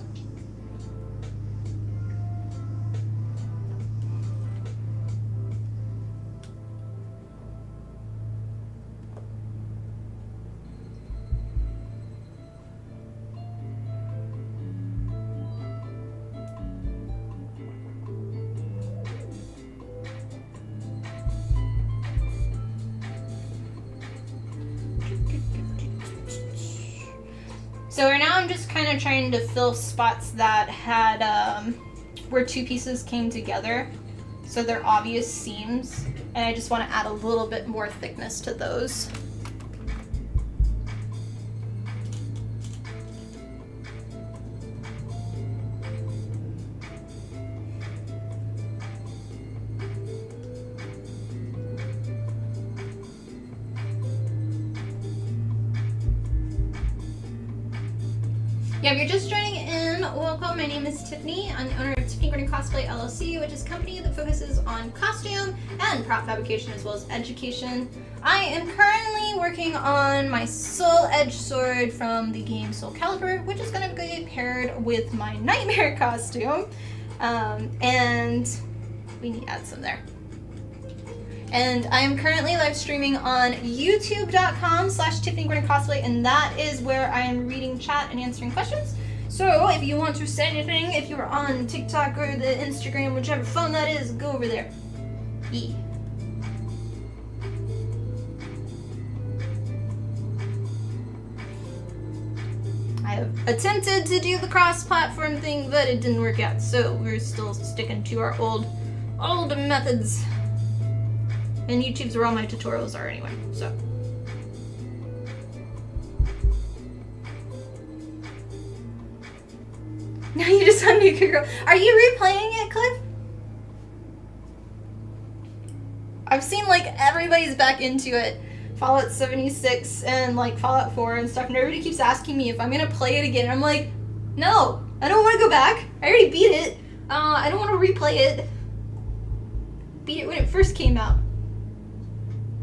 So right now I'm just kind of trying to fill spots that had, where two pieces came together. So they're obvious seams. And I just want to add a little bit more thickness to those. Yeah, if you're just joining in, welcome. My name is Tiffany. I'm the owner of Tiffany Cosplay LLC, which is a company that focuses on costume and prop fabrication as well as education. I am currently working on my Soul Edge sword from the game Soul Calibur, which is going to be paired with my Nightmare costume. And we need to add some there. And I am currently live streaming on youtube.com/TiffanyGordonCosplay, and that is where I am reading chat and answering questions. So if you want to say anything, if you're on TikTok or the Instagram, whichever phone that is, go over there. I have attempted to do the cross-platform thing, but it didn't work out, so we're still sticking to our old methods. And YouTube's where all my tutorials are anyway, so. Now you just unmute your girl. Are you replaying it, Cliff? I've seen like everybody's back into it. Fallout 76 and like Fallout 4 and stuff, and everybody keeps asking me if I'm gonna play it again. I'm like, no, I don't want to go back. I already beat it. I don't want to replay it. Beat it when it first came out.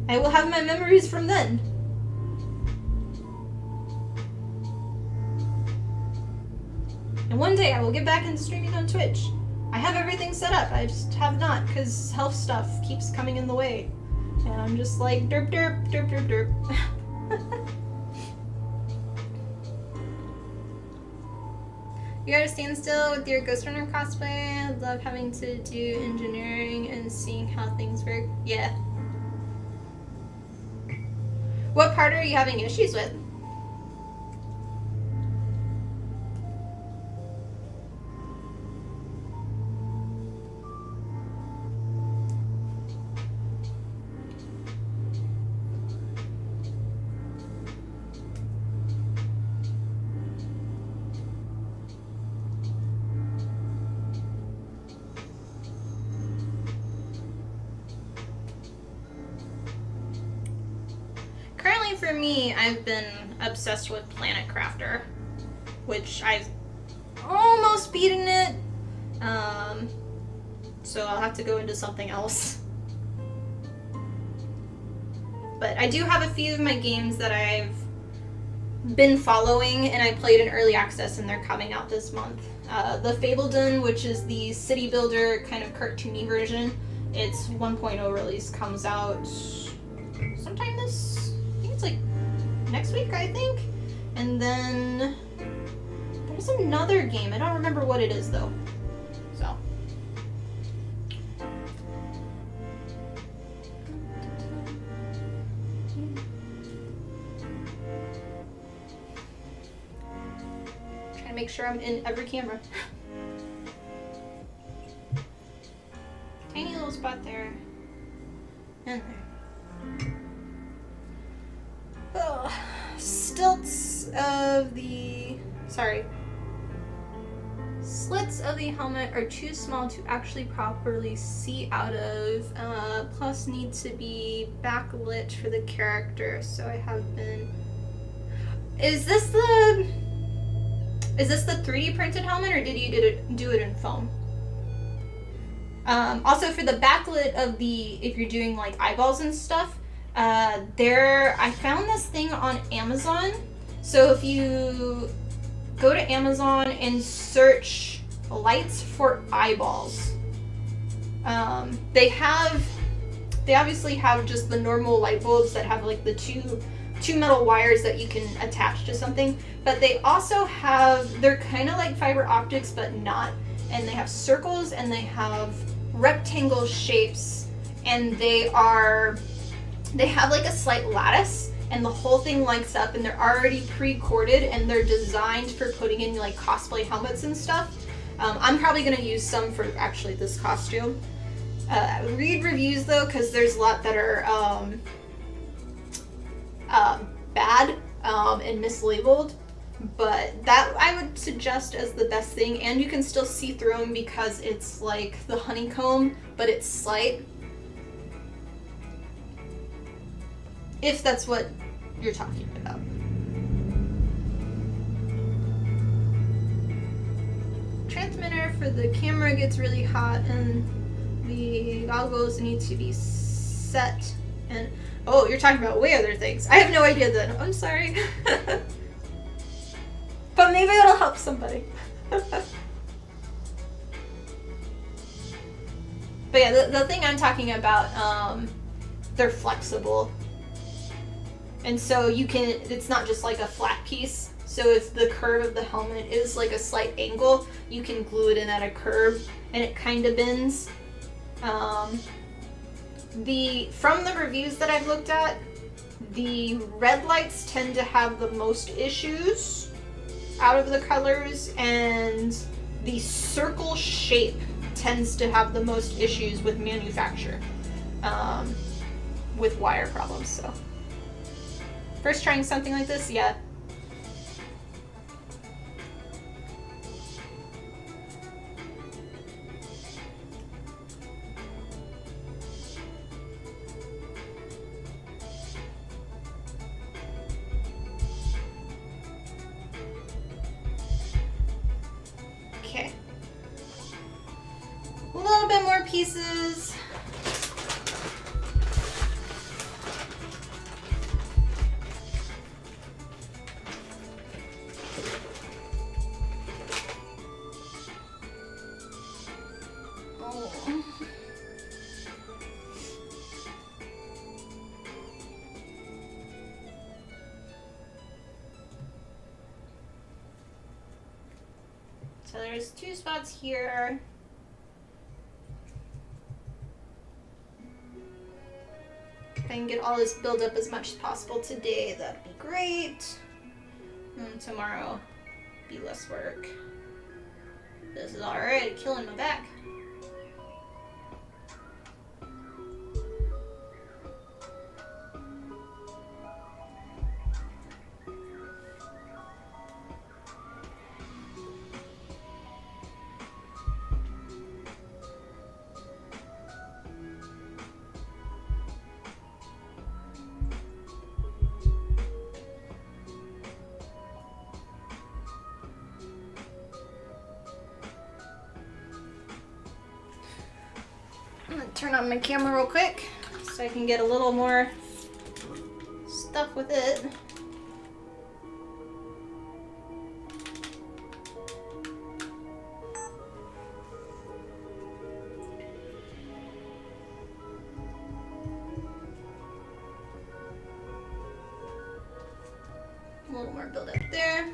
I will have my memories from then. And one day I will get back into streaming on Twitch. I have everything set up, I just have not, because health stuff keeps coming in the way. And I'm just like, derp, derp, derp, derp, derp. You gotta stand still with your Ghost Runner cosplay. I love having to do engineering and seeing how things work. Yeah. What part are you having issues with? Currently for me, I've been obsessed with Planet Crafter, which I've almost beaten it. So I'll have to go into something else. But I do have a few of my games that I've been following, and I played in early access, and they're coming out this month. The Fabledon, which is the city builder kind of cartoony version, its 1.0 release comes out sometime this, I think it's like next week, I think. And then there's another game. I don't remember what it is though. So. Trying to make sure I'm in every camera. Tiny little spot there. And there. Oh, slits of the helmet are too small to actually properly see out of, plus need to be backlit for the character, so I have been... Is this the 3D printed helmet, or did you do it in foam? Also for the backlit of the, if you're doing like eyeballs and stuff, I found this thing on Amazon. So if you go to Amazon and search lights for eyeballs, they obviously have just the normal light bulbs that have like the two metal wires that you can attach to something, but they also have, they're kind of like fiber optics but not, and they have circles and they have rectangle shapes, and they have like a slight lattice, and the whole thing lights up, and they're already pre-corded, and they're designed for putting in like cosplay helmets and stuff. I'm probably going to use some for actually this costume. Read reviews though, because there's a lot that are bad and mislabeled, but that I would suggest as the best thing, and you can still see through them because it's like the honeycomb, but it's slight. If that's what you're talking about. Transmitter for the camera gets really hot, and the goggles need to be set. And oh, you're talking about way other things. I have no idea then. I'm sorry. But maybe it'll help somebody. But yeah, the thing I'm talking about, they're flexible. And so you can, it's not just like a flat piece. So if the curve of the helmet is like a slight angle, you can glue it in at a curve and it kind of bends. From the reviews that I've looked at, the red lights tend to have the most issues out of the colors, and the circle shape tends to have the most issues with manufacture, with wire problems. So first trying something like this, yeah. Okay. A little bit more pieces. So there's 2 spots here. If I can get all this build up as much as possible today, that'd be great. And tomorrow, be less work. This is already killing my back. I'm gonna turn on my camera real quick so I can get a little more stuff with it. A little more build up there.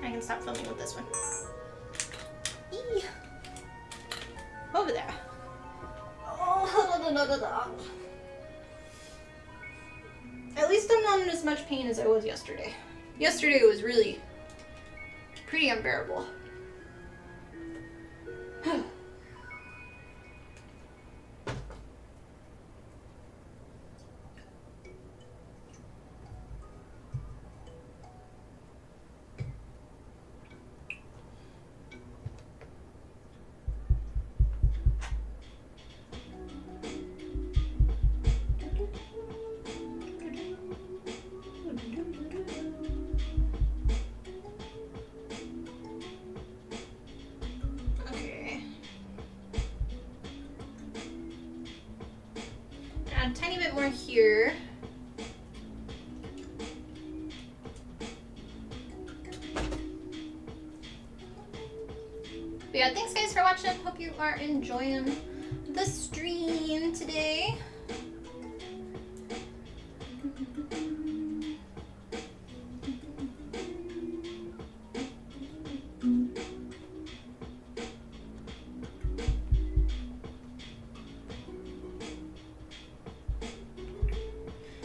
I can stop filming with this one. Eee. Over there. Oh, at least I'm not in as much pain as I was yesterday. Yesterday was really pretty unbearable. A tiny bit more here. But yeah, thanks guys for watching. Hope you are enjoying the stream today.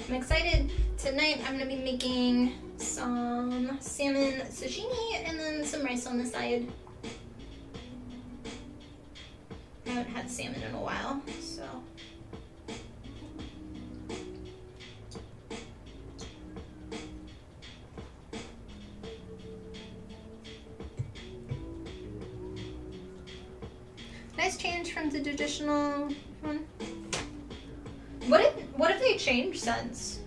I'm excited. Tonight I'm going to be making some salmon sashimi and then some rice on the side. I haven't had salmon in a while, so. Nice change from the traditional one. What have they changed since?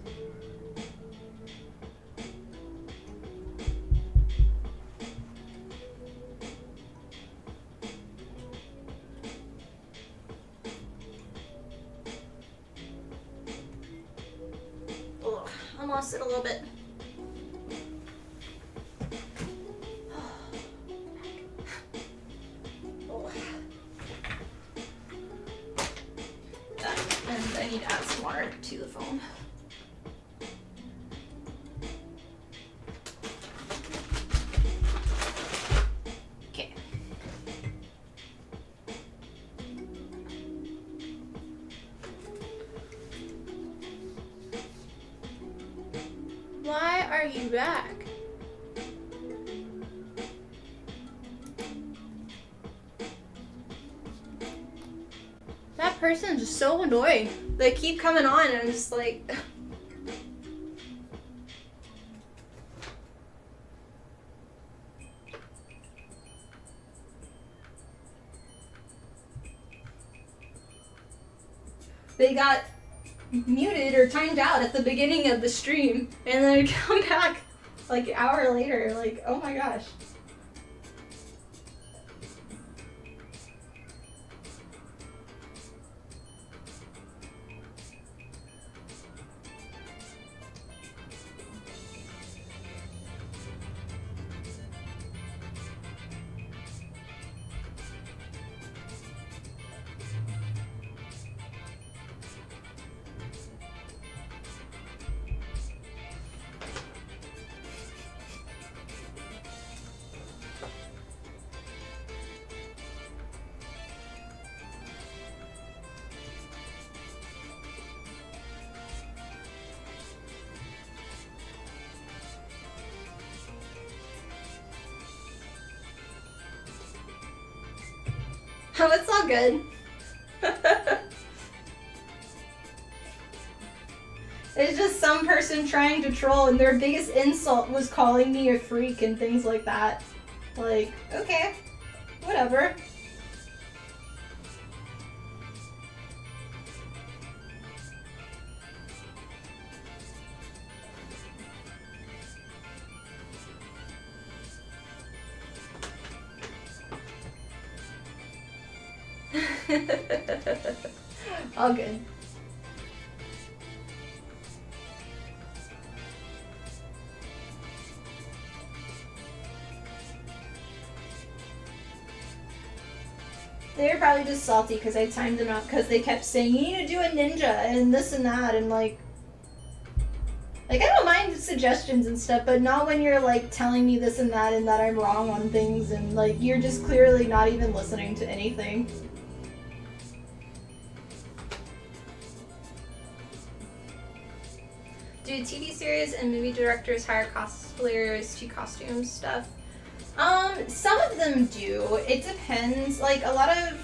Oh, I lost it a little bit. And I need to add some water to the phone. Okay. are you back? That person's just so annoying. They keep coming on and I'm just like... They got muted or timed out at the beginning of the stream and then come back like an hour later, like, oh my gosh. Oh, it's all good. It's just some person trying to troll and their biggest insult was calling me a freak and things like that. Like, okay, whatever. All good. They were probably just salty because I timed them out because they kept saying, you need to do a ninja and this and that, and like I don't mind suggestions and stuff, but not when you're like telling me this and that I'm wrong on things and like you're just clearly not even listening to anything. Do TV series and movie directors hire cosplayers to costume stuff? Some of them do. It depends. Like, a lot of...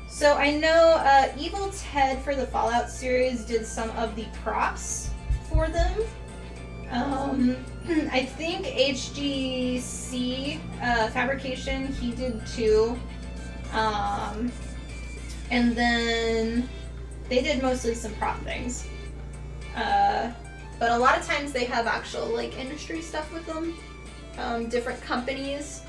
So, I know Evil Ted for the Fallout series did some of the props for them. I think HGC Fabrication, he did too. And then they did mostly some prop things. But a lot of times they have actual like industry stuff with them. Different companies.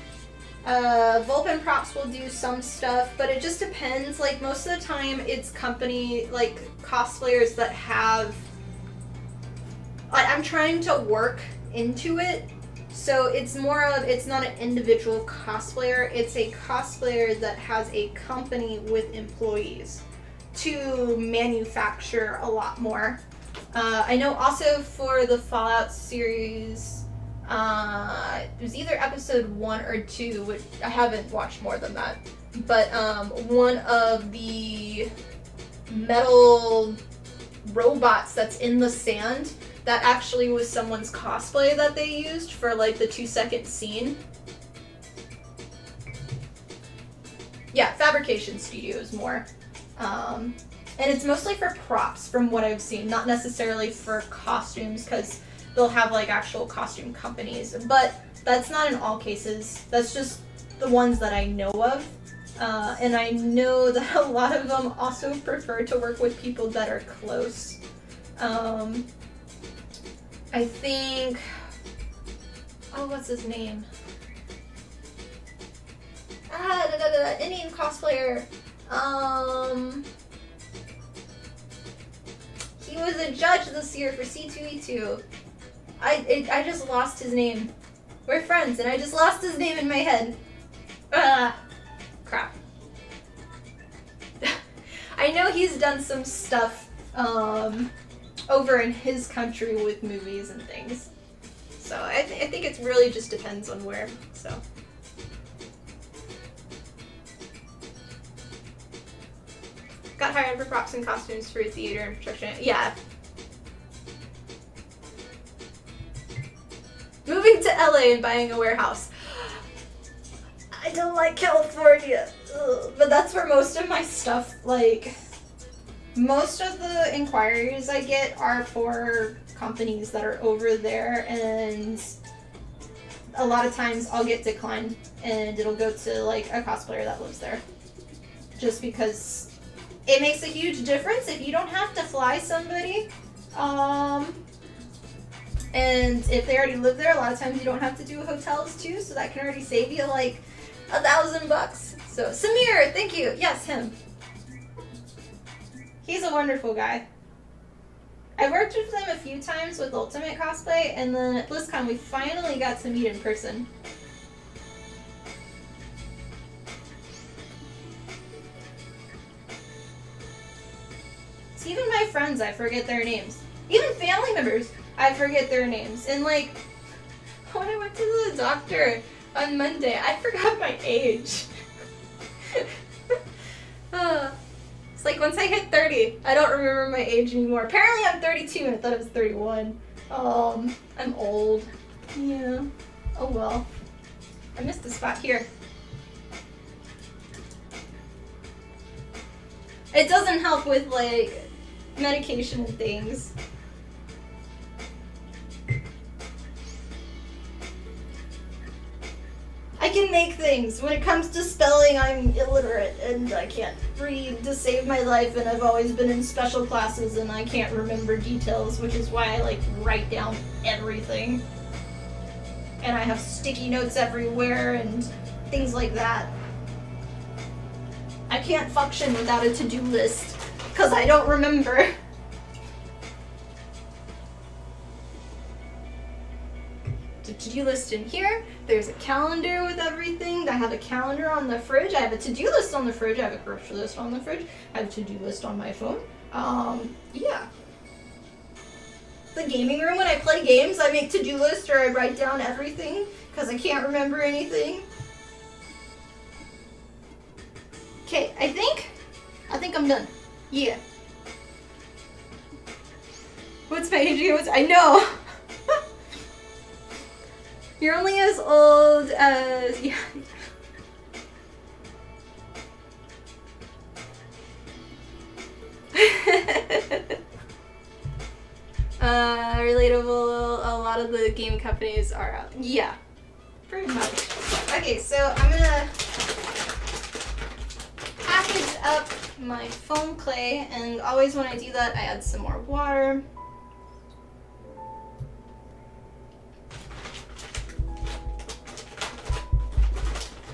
Vulpin Props will do some stuff, but it just depends. Like most of the time it's company like cosplayers that have I'm trying to work into it. So it's more of, it's not an individual cosplayer, it's a cosplayer that has a company with employees to manufacture a lot more. I know also for the Fallout series, it was either episode 1 or 2, which I haven't watched more than that, but one of the metal robots that's in the sand, that actually was someone's cosplay that they used for like the 2-second scene. Yeah, Fabrication Studios more. And it's mostly for props from what I've seen, not necessarily for costumes, because they'll have like actual costume companies. But that's not in all cases. That's just the ones that I know of. And I know that a lot of them also prefer to work with people that are close. I think, oh, what's his name? Indian cosplayer. He was a judge this year for C2E2. I just lost his name. We're friends, and I just lost his name in my head. Crap. I know he's done some stuff, over in his country with movies and things. So I think it really just depends on where, so. Got hired for props and costumes for theater and production. Yeah. moving to LA and buying a warehouse. I don't like California. Ugh. But that's where most of my stuff, like, most of the inquiries I get are for companies that are over there, and a lot of times I'll get declined and it'll go to like a cosplayer that lives there. Just because it makes a huge difference if you don't have to fly somebody. And if they already live there, a lot of times you don't have to do hotels too, so that can already save you like $1,000. So Samir, thank you. Yes, him. He's a wonderful guy. I worked with him a few times with Ultimate Cosplay, and then at BlizzCon we finally got to meet in person. So even my friends, I forget their names. Even family members, I forget their names. And like, when I went to the doctor on Monday, I forgot my age. It's like once I hit 30, I don't remember my age anymore. Apparently I'm 32 and I thought it was 31. I'm old. Yeah. Oh well. I missed a spot here. It doesn't help with like medication and things. I can make things. When it comes to spelling, I'm illiterate and I can't read to save my life, and I've always been in special classes and I can't remember details, which is why I like write down everything. And I have sticky notes everywhere and things like that. I can't function without a to-do list because I don't remember. The to-do list in here. There's a calendar with everything. I have a calendar on the fridge. I have a to-do list on the fridge. I have a grocery list on the fridge. I have a to-do list on my phone. Yeah. The gaming room, when I play games, I make to-do lists or I write down everything because I can't remember anything. Okay, I think I'm done. Yeah. What's my age? I know. You're only as old as... Yeah. Relatable, a lot of the game companies are out. Yeah, pretty much. Okay, so I'm gonna package up my foam clay, and always when I do that, I add some more water.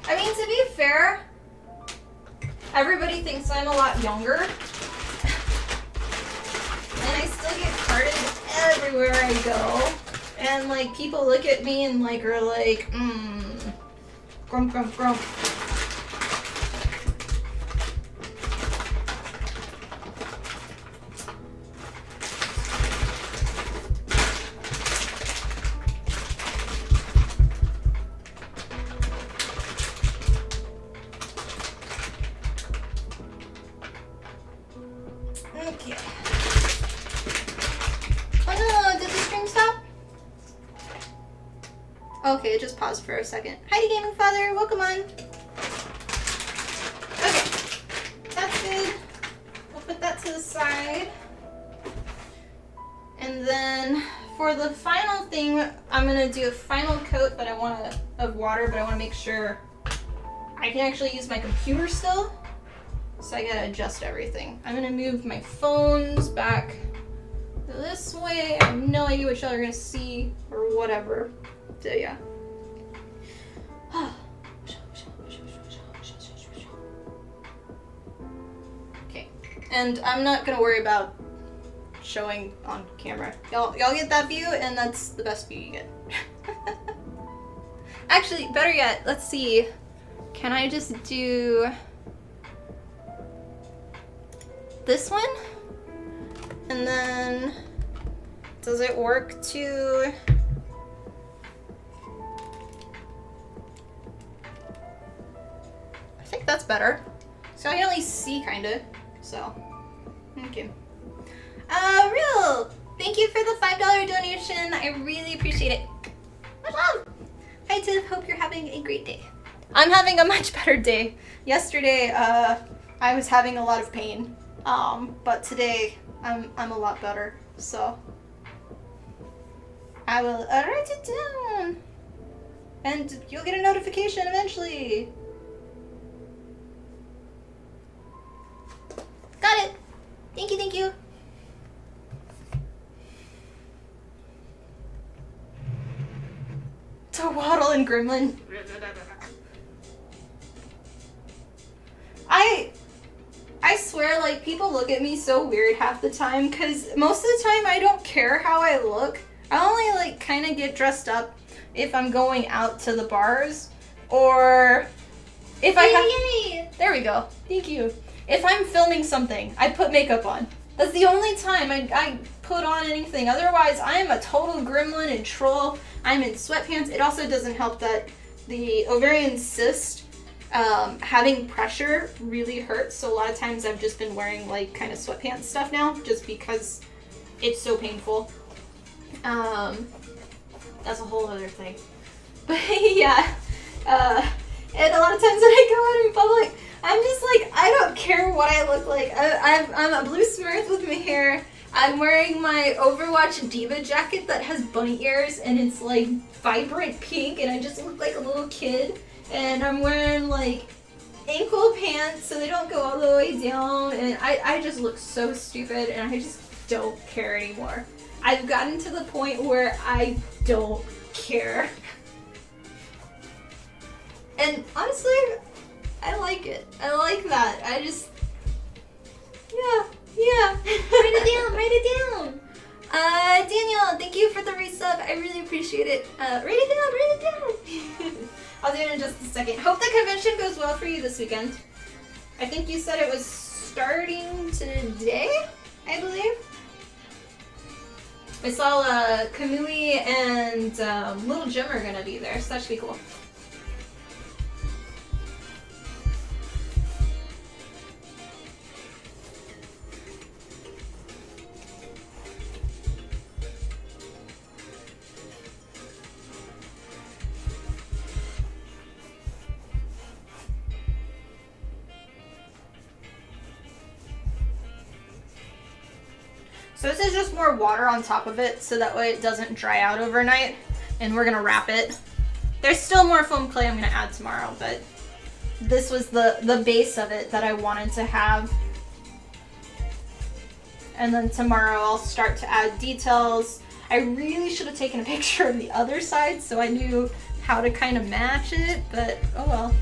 I mean, to be fair, everybody thinks I'm a lot younger. And I still get carded everywhere I go. And like, people look at me and like are like, grump, grump, grump. Okay. Oh no, did the stream stop? Okay, it just paused for a second. Heidi Gaming Father, welcome on. Okay, that's good. We'll put that to the side. And then for the final thing, I'm gonna do a final coat, but of water, but I want to make sure I can actually use my computer still. So I gotta adjust everything. I'm gonna move my phones back this way. I have no idea what y'all are gonna see or whatever. So yeah. Okay, and I'm not gonna worry about showing on camera. Y'all get that view, and that's the best view you get. Actually, better yet, let's see. Can I just do this one? And then, does it work to... I think that's better. So I can at least see, kinda. So, okay. Real, thank you for the $5 donation. I really appreciate it. Hi Tiff, hope you're having a great day. I'm having a much better day. Yesterday, I was having a lot of pain, but today I'm a lot better. So I will write it down, and you'll get a notification eventually. Got it. Thank you, thank you. To Waddle and Gremlin. I swear, like, people look at me so weird half the time, because most of the time I don't care how I look. I only, like, kind of get dressed up if I'm going out to the bars, or if I have... Yay! There we go. Thank you. If I'm filming something, I put makeup on. That's the only time I put on anything. Otherwise, I am a total gremlin and troll. I'm in sweatpants. It also doesn't help that the ovarian cyst, having pressure really hurts. So a lot of times I've just been wearing like kind of sweatpants stuff now just because it's so painful. That's a whole other thing. But yeah, and a lot of times when I go out in public, I'm just like, I don't care what I look like. I'm a blue smurf with my hair. I'm wearing my Overwatch Diva jacket that has bunny ears and it's like vibrant pink and I just look like a little kid. And I'm wearing like ankle pants so they don't go all the way down, and I just look so stupid and I just don't care anymore. I've gotten to the point where I don't care. And honestly, I like it. I like that. I just, yeah. Write it down. Daniel, thank you for the resub. I really appreciate it. Write it down. I'll do it in just a second. Hope the convention goes well for you this weekend. I think you said it was starting today, I believe. I saw Kamui and Little Jim are gonna be there, so that should be cool. So this is just more water on top of it so that way it doesn't dry out overnight, and we're gonna wrap it. There's still more foam clay I'm gonna add tomorrow, but this was the base of it that I wanted to have. And then tomorrow I'll start to add details. I really should have taken a picture of the other side so I knew how to kind of match it, but oh well.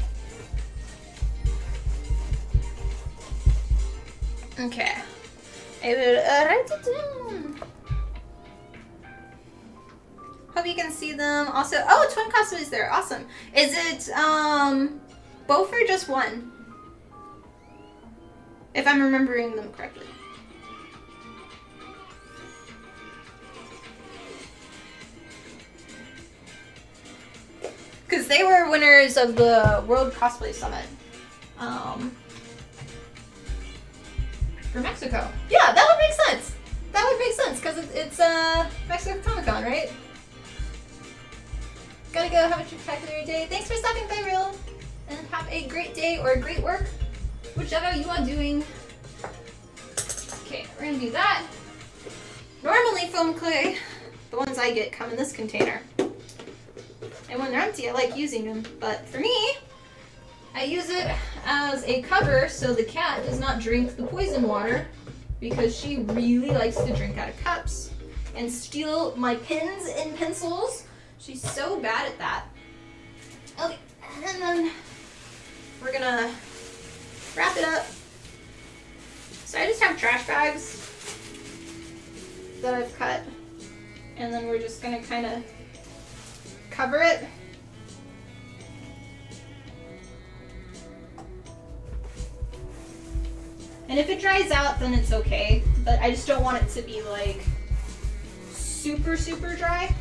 Okay. I will write it down. Hope you can see them. Also, oh, twin costume is there. Awesome. Is it both or just one? If I'm remembering them correctly. Because they were winners of the World Cosplay Summit. For Mexico. Yeah, that would make sense. That would make sense because it's Mexico Comic Con, right? Gotta go. Have a spectacular day. Thanks for stopping by, Real. And have a great day or a great work, whichever you are doing. Okay, we're gonna do that. Normally, foam clay, the ones I get, come in this container. And when they're empty, I like using them. But for me, I use it as a cover so the cat does not drink the poison water because she really likes to drink out of cups and steal my pens and pencils. She's so bad at that. Okay, and then we're gonna wrap it up. So I just have trash bags that I've cut, and then we're just gonna kind of cover it. And if it dries out, then it's okay. But I just don't want it to be like super, super dry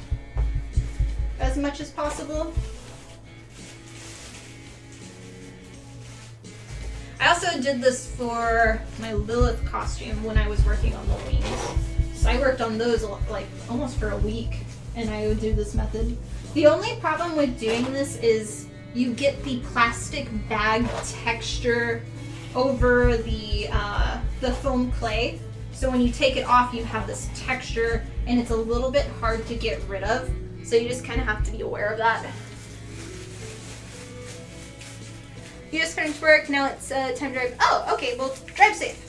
as much as possible. I also did this for my Lilith costume when I was working on the wings. So I worked on those like almost for a week. and I would do this method. The only problem with doing this is you get the plastic bag texture over the foam clay. So when you take it off, you have this texture, and it's a little bit hard to get rid of. So you just kind of have to be aware of that. You just finished work, now it's time to drive. Oh, okay, well, drive safe.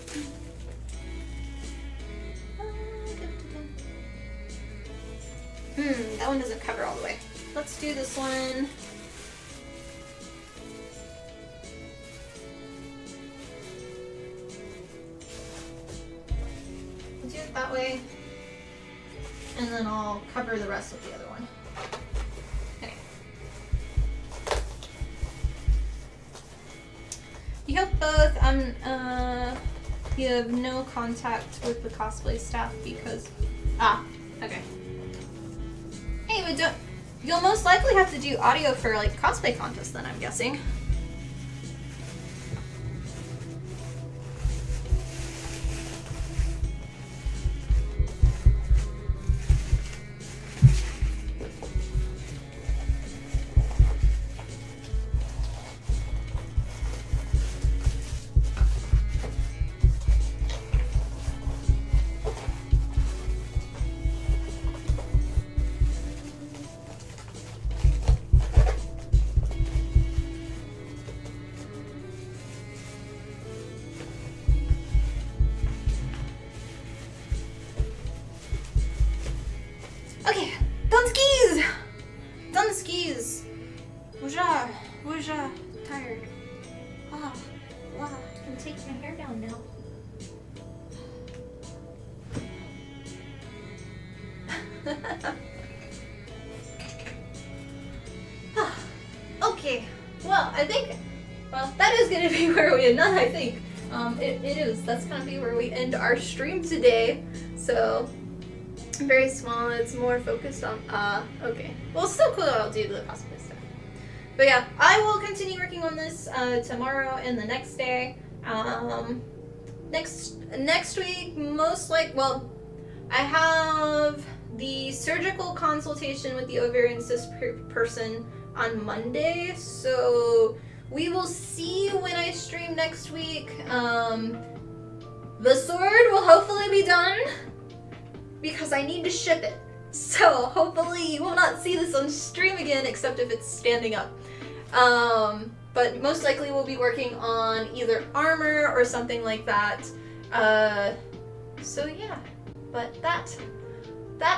That one doesn't cover all the way. Let's do this one. Do it that way, and then I'll cover the rest with the other one. Okay. You have both. You have no contact with the cosplay staff because. Okay. Hey, but you'll most likely have to do audio for like cosplay contests then, I'm guessing. Tired. Wow, I can take my hair down now. Okay, well, I think, that is going to be where we end. I think. It is. That's going to be where we end our stream today. So, very small. It's more focused on, okay. Well, it's still cool that I'll do the cosplay stuff. But yeah, I will continue working on this tomorrow and the next day. Next week, I have the surgical consultation with the ovarian cyst person on Monday, so we will see when I stream next week. The sword will hopefully be done because I need to ship it. So hopefully you will not see this on stream again, except if it's standing up. But most likely we'll be working on either armor or something like that. So yeah, but that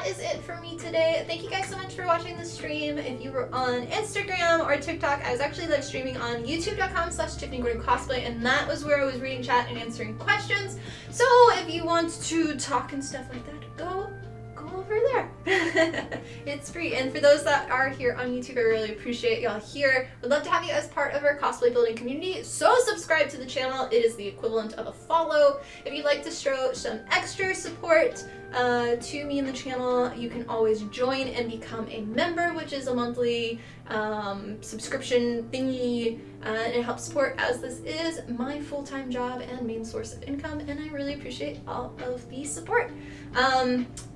is it for me today. Thank you guys so much for watching the stream. If you were on Instagram or TikTok, I was actually live streaming on youtube.com/TiffanyGordonCosplay, and that was where I was reading chat and answering questions. So if you want to talk and stuff like that, go over there. It's free. And for those that are here on YouTube, I really appreciate y'all here. Would love to have you as part of our cosplay building community, so subscribe to the channel. It is the equivalent of a follow. If you'd like to show some extra support to me in the channel, you can always join and become a member, which is a monthly subscription thingy, and it helps support, as this is my full-time job and main source of income, and I really appreciate all of the support.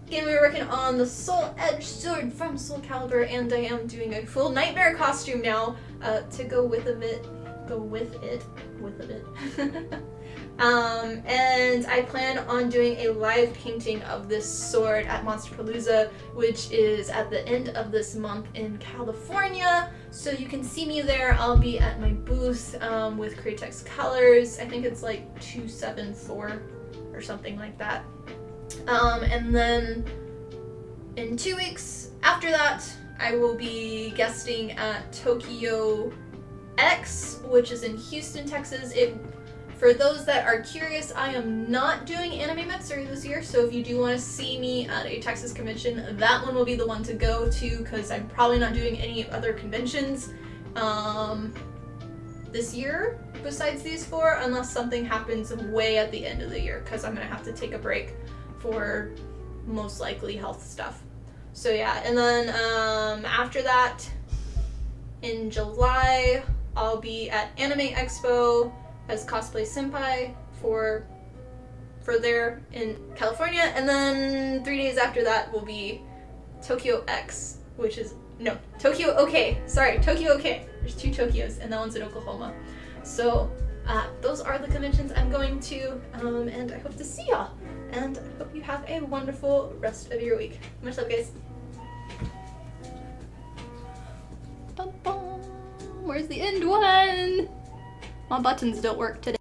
Again, we were working on the Soul Edge sword from Soul Calibur, and I am doing a full nightmare costume now to go with it. And I plan on doing a live painting of this sword at Monsterpalooza, which is at the end of this month in California. So you can see me there. I'll be at my booth with Createx Colors. I think it's like 274 or something like that. And then in 2 weeks after that, I will be guesting at Tokyo X, which is in Houston, Texas. For those that are curious, I am not doing Anime Matsuri this year, so if you do want to see me at a Texas convention, that one will be the one to go to, because I'm probably not doing any other conventions this year besides these 4, unless something happens way at the end of the year, because I'm going to have to take a break for most likely health stuff. So yeah, and then after that, in July, I'll be at Anime Expo as Cosplay Senpai for there in California, and then 3 days after that will be Tokyo X, which is, no, Tokyo OK. Sorry, Tokyo OK. There's 2 Tokyos, and that one's in Oklahoma. So those are the conventions I'm going to, and I hope to see y'all. And I hope you have a wonderful rest of your week. Much love, guys. Bum, bum. Where's the end one? My buttons don't work today.